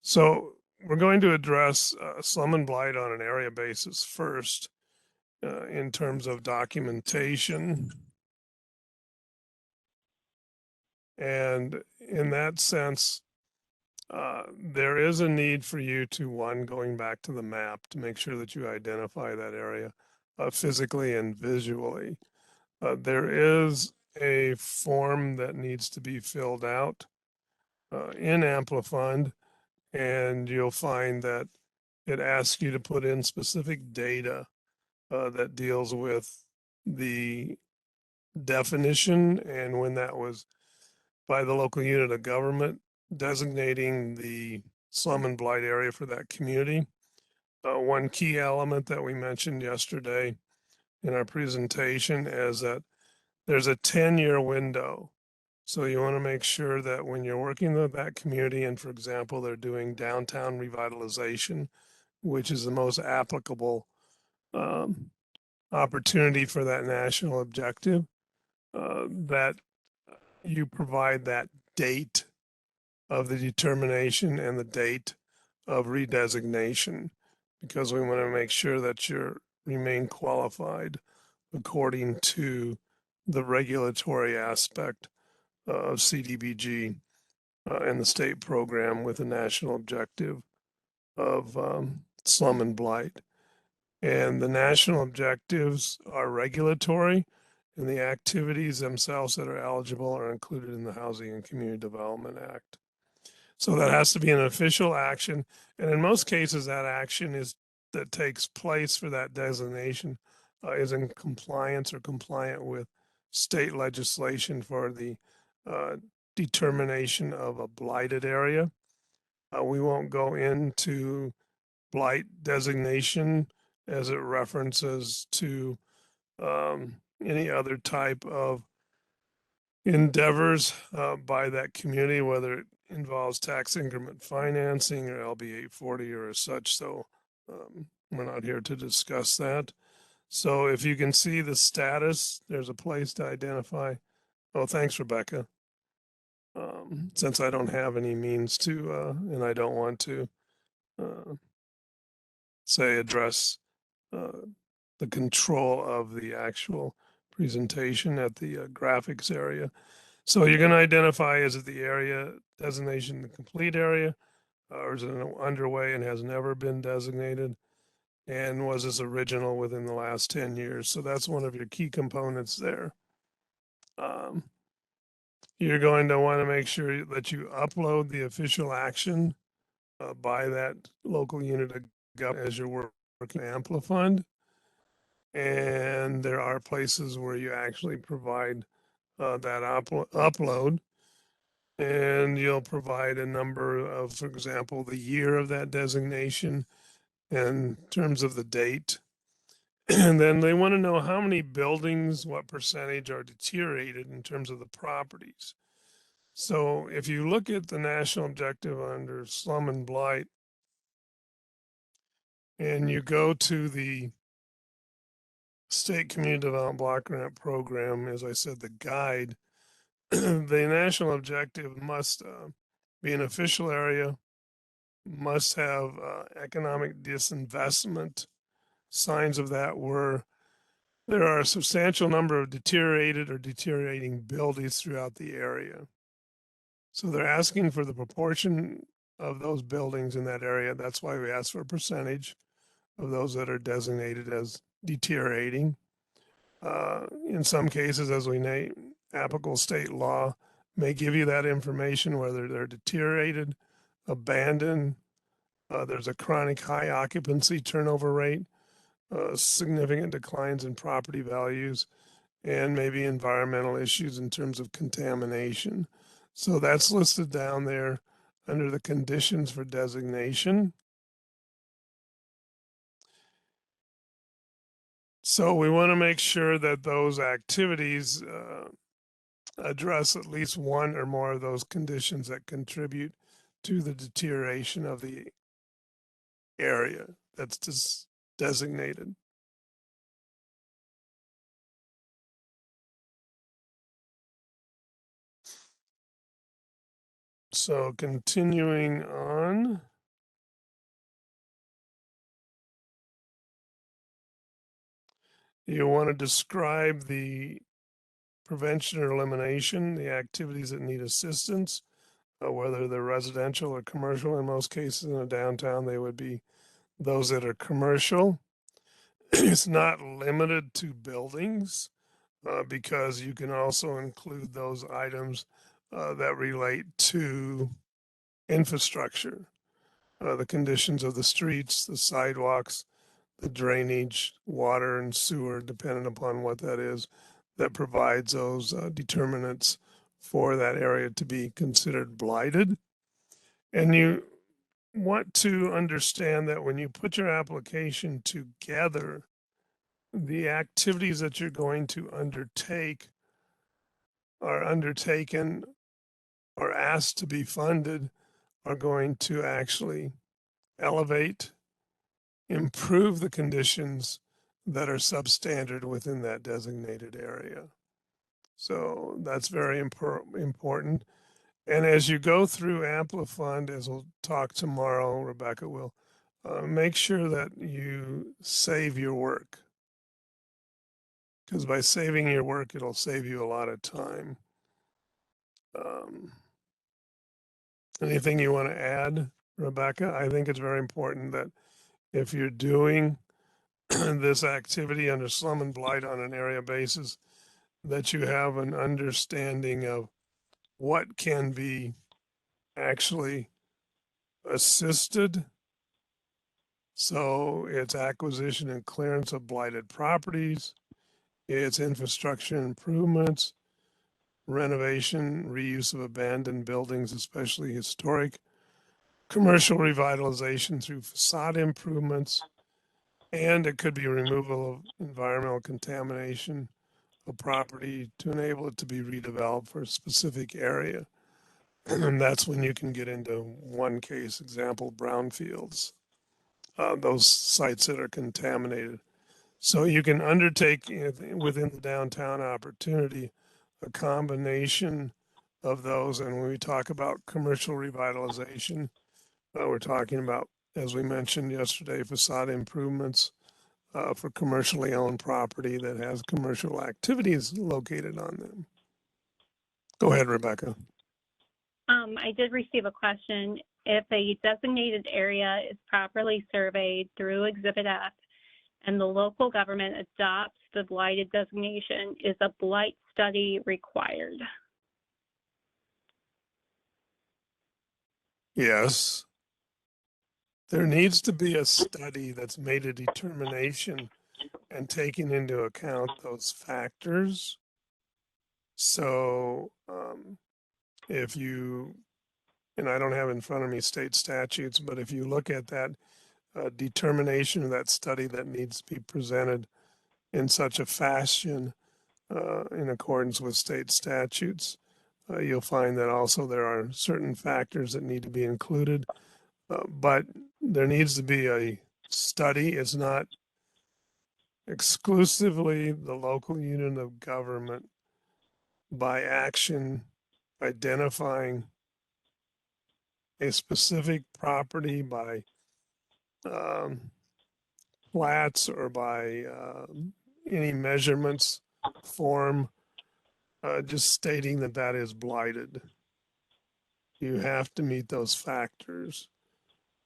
So we're going to address slum and blight on an area basis first in terms of documentation. And in that sense, there is a need for you to, one, going back to the map to make sure that you identify that area physically and visually. There is a form that needs to be filled out in Amplifund, and you'll find that it asks you to put in specific data that deals with the definition and when that was by the local unit of government designating the slum and blight area for that community. One key element that we mentioned yesterday in our presentation is that there's a 10-year window. So you want to make sure that when you're working with that community, and for example, they're doing downtown revitalization, which is the most applicable opportunity for that national objective, that you provide that date of the determination and the date of redesignation, because we want to make sure that you remain qualified according to the regulatory aspect of CDBG and the state program with a national objective of slum and blight. And the national objectives are regulatory, and the activities themselves that are eligible are included in the Housing and Community Development Act. So that has to be an official action. And in most cases, that action that takes place for that designation is in compliance or compliant with state legislation for the determination of a blighted area. We won't go into blight designation as it references to any other type of endeavors by that community, whether it involves tax increment financing or LB 840 or as such. So we're not here to discuss that. So if you can see the status, there's a place to identify. Oh, thanks, Rebecca. Since I don't have any means to, and I don't want to, say, address the control of the actual presentation at the graphics area. So you're going to identify, is it the area designation, the complete area, or is it underway and has never been designated? And was this original within the last 10 years? So that's one of your key components there. You're going to want to make sure that you upload the official action by that local unit of government as you're working Amplifund. And there are places where you actually provide that upload. And you'll provide a number of, for example, the year of that designation in terms of the date. And then they want to know how many buildings, what percentage are deteriorated in terms of the properties. So if you look at the national objective under slum and blight, and you go to the State Community Development Block Grant Program, as I said, the guide, the national objective must be an official area, must have economic disinvestment. Signs of that were there are a substantial number of deteriorated or deteriorating buildings throughout the area. So they're asking for the proportion of those buildings in that area. That's why we ask for a percentage of those that are designated as deteriorating. In some cases, as we know, applicable state law may give you that information, whether they're deteriorated, abandoned, there's a chronic high occupancy turnover rate, significant declines in property values, and maybe environmental issues in terms of contamination. So that's listed down there under the conditions for designation. So we want to make sure that those activities address at least one or more of those conditions that contribute to the deterioration of the area that's just designated. So continuing on. You want to describe the prevention or elimination, the activities that need assistance, whether they're residential or commercial. In most cases in a downtown, they would be those that are commercial. It's not limited to buildings because you can also include those items that relate to infrastructure, the conditions of the streets, the sidewalks, the drainage, water and sewer, depending upon what that is, that provides those determinants for that area to be considered blighted. And you want to understand that when you put your application together, the activities that you're going to undertake are undertaken or asked to be funded are going to actually elevate, improve the conditions that are substandard within that designated area. So that's very important. And as you go through Amplifund, as we'll talk tomorrow, Rebecca will, make sure that you save your work. Because by saving your work, it'll save you a lot of time. Anything you want to add, Rebecca? I think it's very important that if you're doing this activity under slum and blight on an area basis, that you have an understanding of what can be actually assisted. So it's acquisition and clearance of blighted properties, it's infrastructure improvements, renovation, reuse of abandoned buildings, especially historic, commercial revitalization through facade improvements, and it could be removal of environmental contamination of property to enable it to be redeveloped for a specific area. And that's when you can get into one case example, brownfields, those sites that are contaminated. So you can undertake within the downtown opportunity a combination of those. And when we talk about commercial revitalization, we're talking about, as we mentioned yesterday, facade improvements for commercially owned property that has commercial activities located on them. Go ahead, Rebecca. I did receive a question. If a designated area is properly surveyed through Exhibit F and the local government adopts the blighted designation, is a blight study required? Yes. There needs to be a study that's made a determination and taking into account those factors. So if you, and I don't have in front of me state statutes, but if you look at that determination of that study that needs to be presented in such a fashion in accordance with state statutes, you'll find that also there are certain factors that need to be included, but there needs to be a study. It's not exclusively the local unit of government by action identifying a specific property by flats or by any measurements form, just stating that that is blighted. You have to meet those factors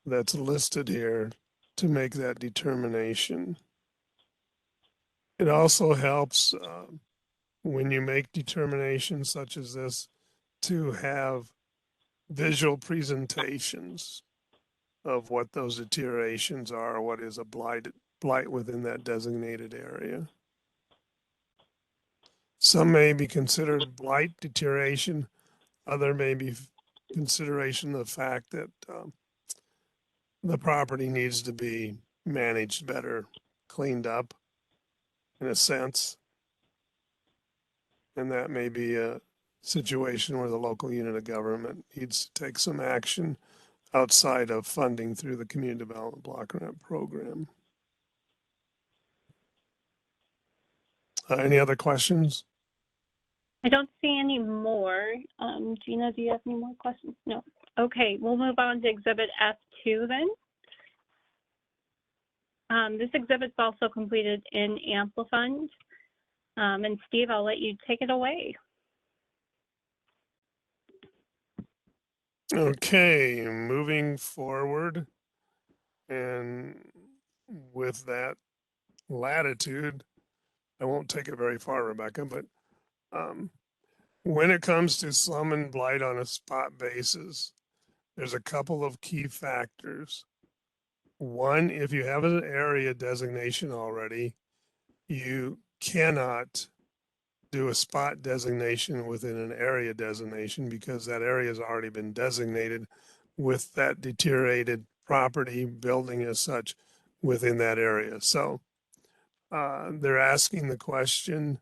that's listed here to make that determination. It also helps when you make determinations such as this to have visual presentations of what those deteriorations are, what is a blight within that designated area. Some may be considered blight deterioration, other may be consideration of the fact that the property needs to be managed better, cleaned up in a sense. And that may be a situation where the local unit of government needs to take some action outside of funding through the Community Development Block Grant Program. Any other questions? I don't see any more. Gina, do you have any more questions? No. Okay, we'll move on to Exhibit F2 then. This exhibit's also completed in Amplifund. And Steve, I'll let you take it away. Okay, moving forward, and with that latitude, I won't take it very far, Rebecca, but when it comes to slum and blight on a spot basis, there's a couple of key factors. One, if you have an area designation already, you cannot do a spot designation within an area designation because that area has already been designated with that deteriorated property building as such within that area. So they're asking the question,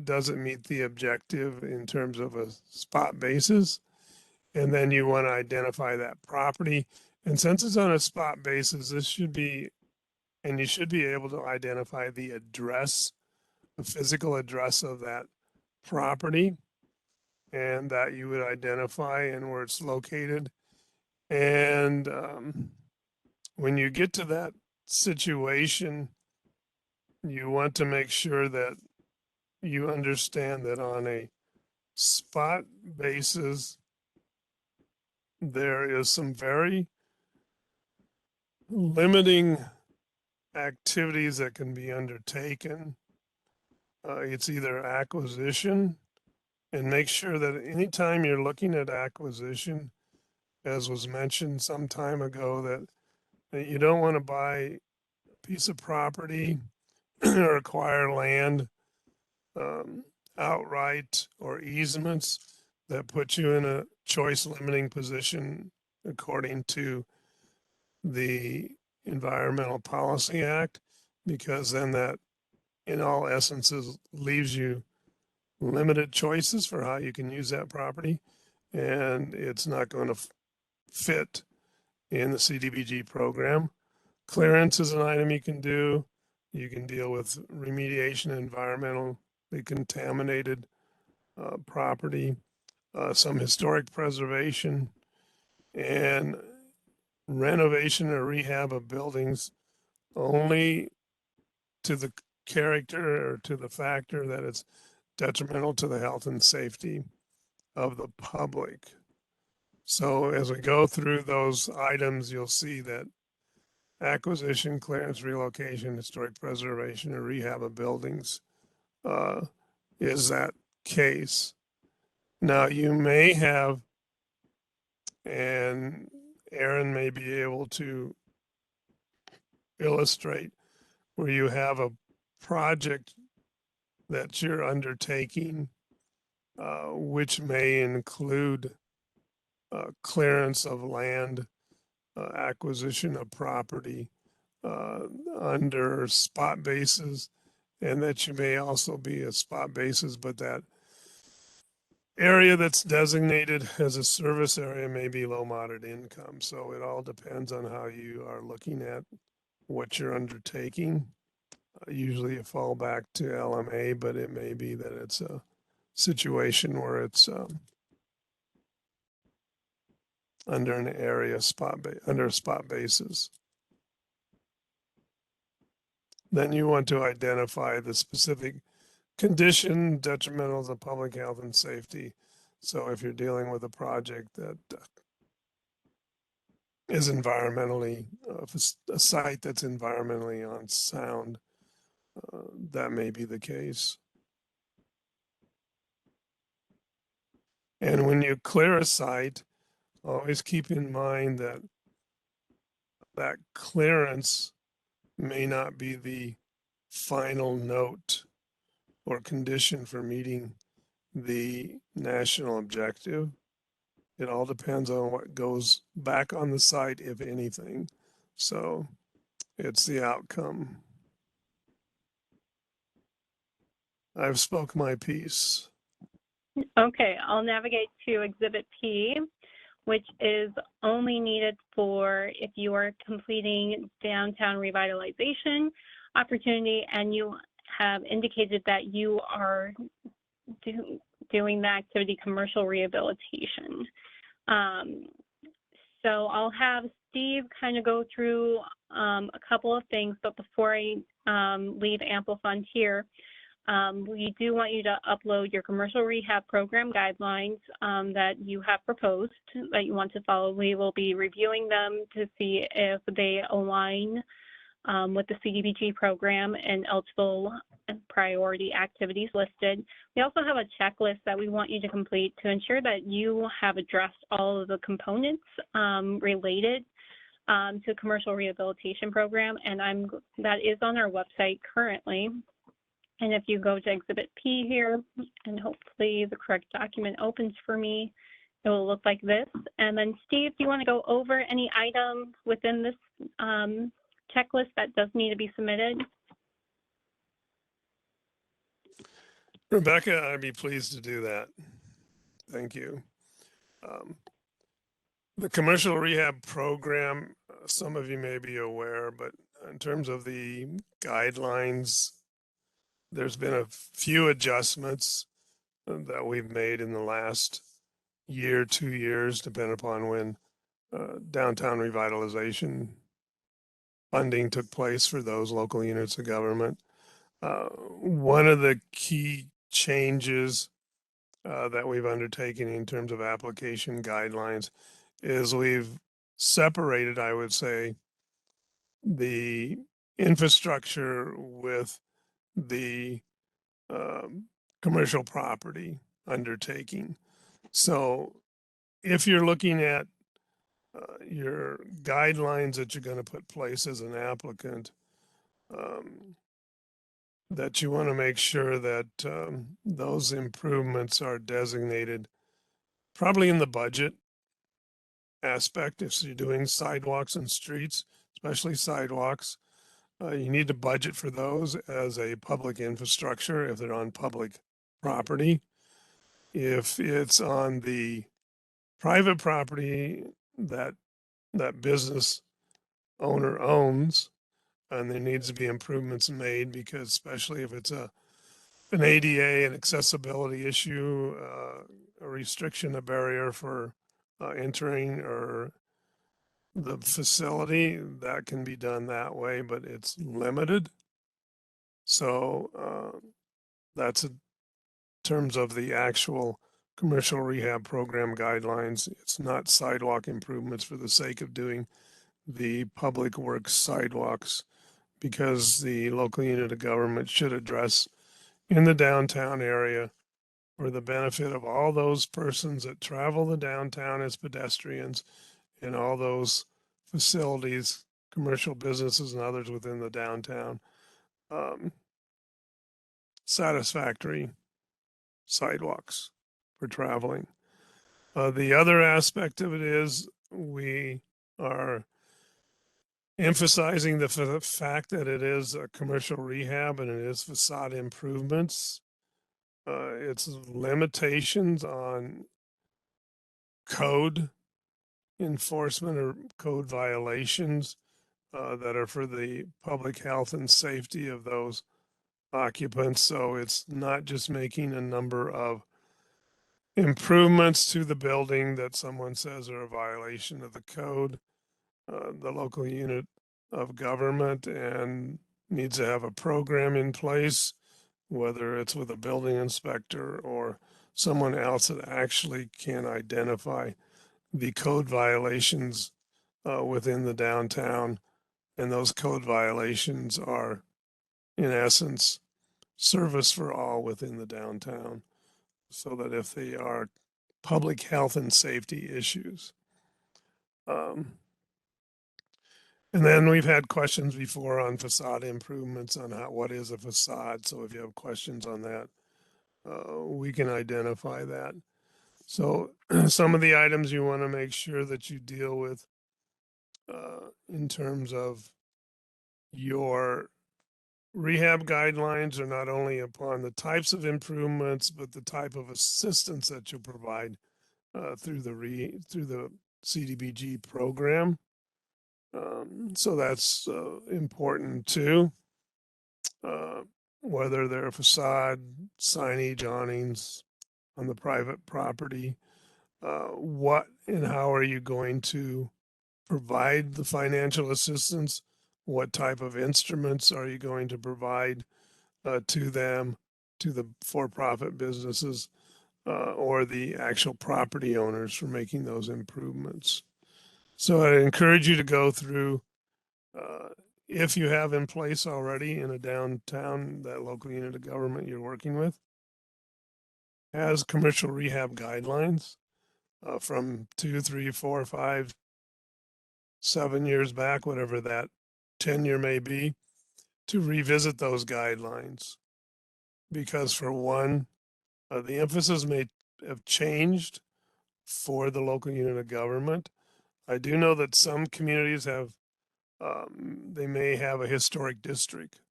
does it meet the objective in terms of a spot basis? And then you want to identify that property. And since it's on a spot basis, this should be, and you should be able to identify the address, the physical address of that property, and that you would identify and where it's located. And when you get to that situation, you want to make sure that you understand that on a spot basis, there is some very limiting activities that can be undertaken. It's either acquisition, and make sure that anytime you're looking at acquisition, as was mentioned some time ago, that you don't want to buy a piece of property or acquire land outright or easements that put you in a choice limiting position according to the Environmental Policy Act, because then that in all essences leaves you limited choices for how you can use that property, and it's not going to fit in the CDBG program. Clearance is an item you can do. You can deal with remediation of environmentally contaminated property, some historic preservation, and renovation or rehab of buildings only to the character or to the factor that it's detrimental to the health and safety of the public. So as we go through those items, you'll see that acquisition, clearance, relocation, historic preservation, or rehab of buildings is that case. Now you may have, and Aaron may be able to illustrate, where you have a project that you're undertaking, which may include clearance of land, acquisition of property under spot basis, and that you may also be a spot basis, but that area that's designated as a service area may be low moderate income. So it all depends on how you are looking at what you're undertaking. Usually you fall back to LMA, but it may be that it's a situation where it's under an area under a spot basis. Then you want to identify the specific condition detrimental to public health and safety. So if you're dealing with a project that is environmentally, a site that's environmentally unsound, that may be the case. And when you clear a site, always keep in mind that that clearance may not be the final note or condition for meeting the national objective. It all depends on what goes back on the site, if anything. So it's the outcome. I've spoke my piece. Okay, I'll navigate to Exhibit P, which is only needed for if you are completing downtown revitalization opportunity and you have indicated that you are doing the activity commercial rehabilitation. So I'll have Steve kind of go through a couple of things, but before I leave ample funds here, we do want you to upload your commercial rehab program guidelines that you have proposed that you want to follow. We will be reviewing them to see if they align with the CDBG program and eligible priority activities listed. We also have a checklist that we want you to complete to ensure that you have addressed all of the components related to commercial rehabilitation program, and that is on our website currently. And if you go to Exhibit P here, and hopefully the correct document opens for me, it will look like this. And then Steve, do you want to go over any item within this checklist that does need to be submitted? Rebecca, I'd be pleased to do that. Thank you. The commercial rehab program, some of you may be aware, but in terms of the guidelines, there's been a few adjustments that we've made in the last year, 2 years, depending upon when downtown revitalization funding took place for those local units of government. One of the key changes that we've undertaken in terms of application guidelines is we've separated, I would say, the infrastructure with the commercial property undertaking. So if you're looking at your guidelines that you're going to put place as an applicant, that you want to make sure that those improvements are designated probably in the budget aspect. If you're doing sidewalks and streets, especially sidewalks, you need to budget for those as a public infrastructure if they're on public property. If it's on the private property that that business owner owns, and there needs to be improvements made, because especially if it's an ADA, an accessibility issue, a restriction, a barrier for entering or the facility, that can be done that way, but it's limited. So that's in terms of the actual commercial rehab program guidelines. It's not sidewalk improvements for the sake of doing the public works sidewalks, because the local unit of government should address in the downtown area for the benefit of all those persons that travel the downtown as pedestrians and all those facilities, commercial businesses and others within the downtown, satisfactory sidewalks for traveling. The other aspect of it is we are emphasizing the fact that it is a commercial rehab and it is facade improvements. Its limitations on code enforcement or code violations that are for the public health and safety of those occupants. So it's not just making a number of improvements to the building that someone says are a violation of the code. The local unit of government and needs to have a program in place, whether it's with a building inspector or someone else that actually can identify the code violations within the downtown. And those code violations are, in essence, service for all within the downtown, so that if they are public health and safety issues. And then we've had questions before on facade improvements, on what is a facade. So if you have questions on that, we can identify that. So some of the items you want to make sure that you deal with in terms of your rehab guidelines are not only upon the types of improvements, but the type of assistance that you provide through the CDBG program. So that's important too. Whether they're facade, signage, awnings on the private property, what and how are you going to provide the financial assistance? What type of instruments are you going to provide to them, to the for-profit businesses, or the actual property owners for making those improvements? So I encourage you to go through, if you have in place already in a downtown, that local unit of government you're working with has commercial rehab guidelines from 2, 3, 4, 5, 7 years back, whatever that tenure may be, to revisit those guidelines. Because for one, the emphasis may have changed for the local unit of government. I do know that some communities have, they may have a historic district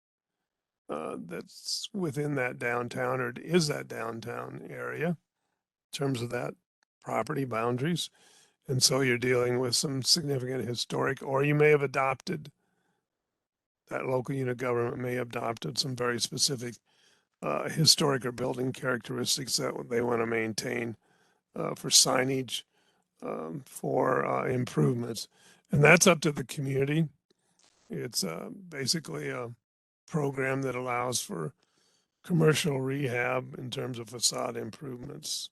that's within that downtown or is that downtown area in terms of that property boundaries. And so you're dealing with some significant historic, or you may have adopted, that local unit of government may have adopted some very specific historic or building characteristics that they want to maintain for signage, for improvements. And that's up to the community. It's basically a program that allows for commercial rehab in terms of facade improvements.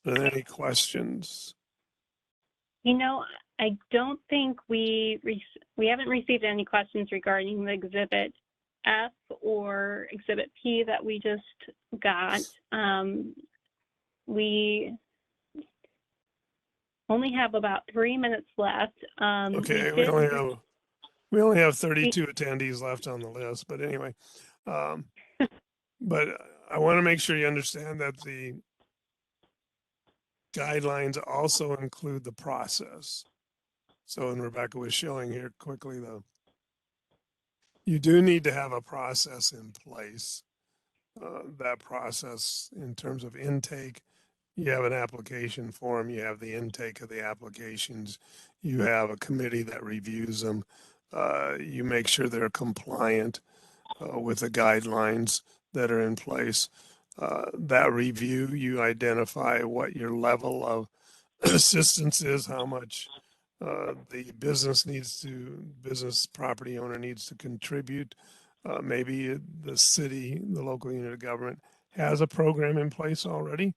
Are there any questions? You know, I don't think we haven't received any questions regarding the Exhibit F or Exhibit P that we just got. We only have about 3 minutes left. Okay, we only have 32 attendees left on the list, but anyway, but I want to make sure you understand that the guidelines also include the process. So, and Rebecca was showing here quickly, you do need to have a process in place. That process in terms of intake, you have an application form, you have the intake of the applications, you have a committee that reviews them, you make sure they're compliant with the guidelines that are in place. That review, you identify what your level of assistance is, how much the business property owner needs to contribute. Maybe the city, the local unit of government has a program in place already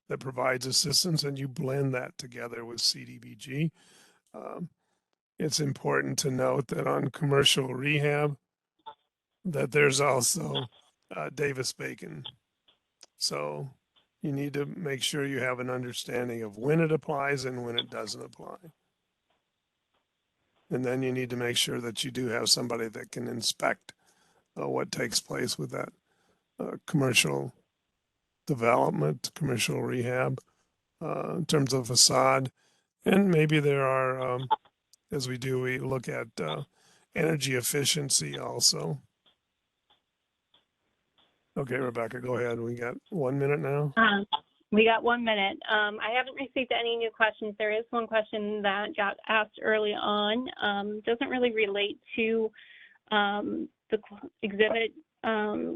that provides assistance, and you blend that together with CDBG. It's important to note that on commercial rehab, that there's also Davis-Bacon. So you need to make sure you have an understanding of when it applies and when it doesn't apply. And then you need to make sure that you do have somebody that can inspect what takes place with that commercial development, commercial rehab, in terms of facade. And maybe there are, as we do, we look at energy efficiency also. Okay, Rebecca, go ahead. We got 1 minute now. We got 1 minute. I haven't received any new questions. There is one question that got asked early on. Doesn't really relate to the exhibit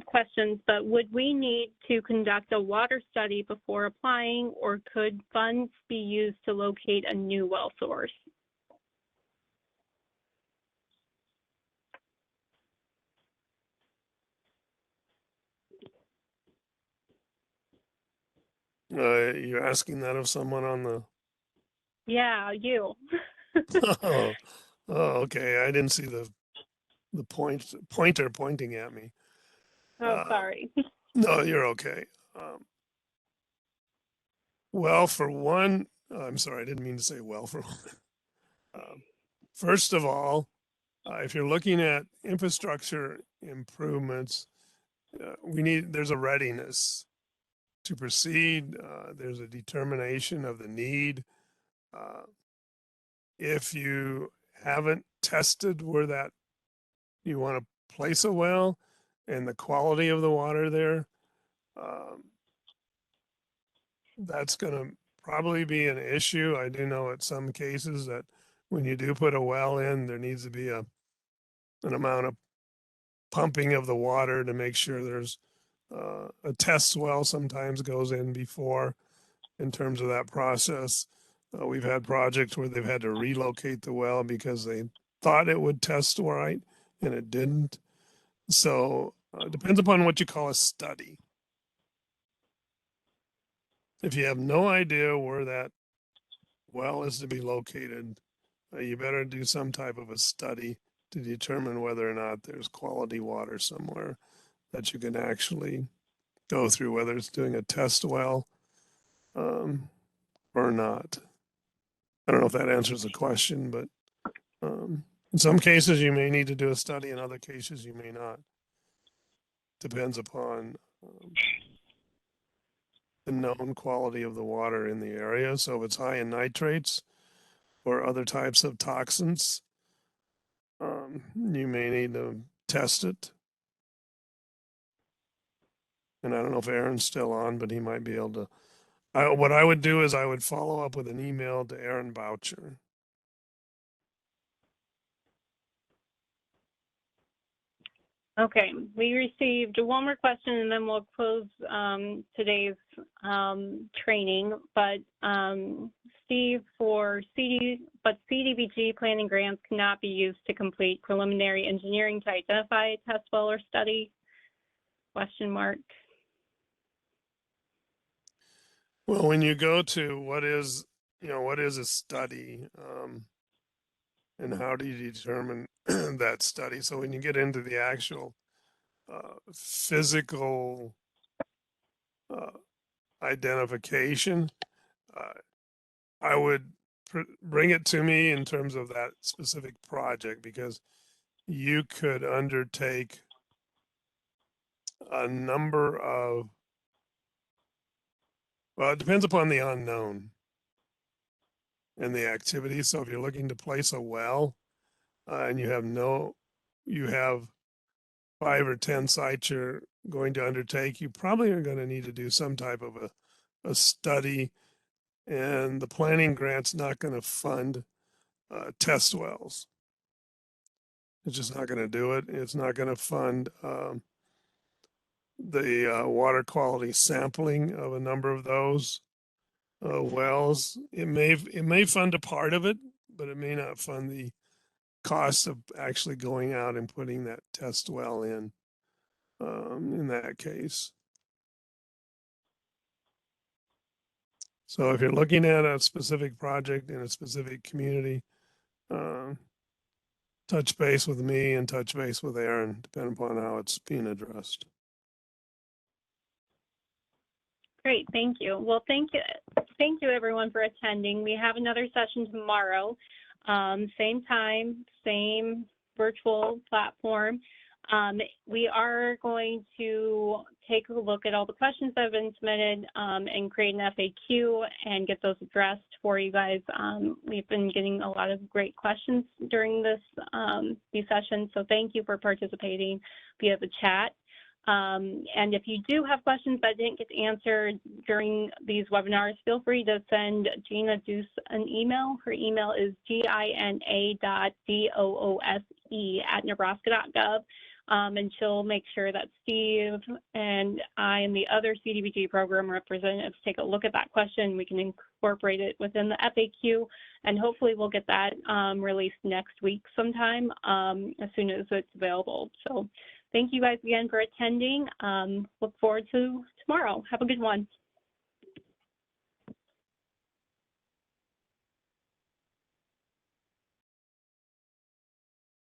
questions, but would we need to conduct a water study before applying, or could funds be used to locate a new well source? You're asking that of someone on the... Yeah, you. oh, okay. I didn't see the pointer pointing at me. Oh, sorry. No, you're okay. Well, for one, I'm sorry, I didn't mean to say well for one. First of all, if you're looking at infrastructure improvements, there's a readiness to proceed. There's a determination of the need. If you haven't tested where that you want to place a well and the quality of the water there, that's going to probably be an issue. I do know at some cases that when you do put a well in, there needs to be an amount of pumping of the water to make sure there's a test well sometimes goes in before in terms of that process. We've had projects where they've had to relocate the well because they thought it would test right and it didn't. So it depends upon what you call a study. If you have no idea where that well is to be located, you better do some type of a study to determine whether or not there's quality water somewhere that you can actually go through, whether it's doing a test well or not. I don't know if that answers the question, but in some cases you may need to do a study, in other cases you may not. Depends upon the known quality of the water in the area. So if it's high in nitrates or other types of toxins, you may need to test it. And I don't know if Aaron's still on, but he might be able to. What I would do is I would follow up with an email to Aaron Boucher. Okay, we received one more question and then we'll close today's training. But Steve, CDBG planning grants cannot be used to complete preliminary engineering to identify a test well or study? Question mark. Well, when you go to what is a study, and how do you determine that study? So when you get into the actual physical identification, I would bring it to me in terms of that specific project, because you could undertake a number of, well, it depends upon the unknown and the activity. So if you're looking to place a well and you have 5 or 10 sites you're going to undertake, you probably are going to need to do some type of a study, and the planning grant's not going to fund test wells. It's just not going to do it. It's not going to fund the water quality sampling of a number of those wells. It may fund a part of it, but it may not fund the cost of actually going out and putting that test well in that case. So if you're looking at a specific project in a specific community, touch base with me and touch base with Aaron, depending upon how it's being addressed. Great, thank you. Well, thank you everyone for attending. We have another session tomorrow, same time, same virtual platform. We are going to take a look at all the questions that have been submitted and create an FAQ and get those addressed for you guys. We've been getting a lot of great questions during these sessions, so thank you for participating via the chat. And if you do have questions that didn't get answered during these webinars, feel free to send Gina Deuce an email. Her email is gina.doose@nebraska.gov. And she'll make sure that Steve and I and the other CDBG program representatives take a look at that question. We can incorporate it within the FAQ, and hopefully we'll get that released next week sometime as soon as it's available. So thank you guys again for attending. Look forward to tomorrow. Have a good one.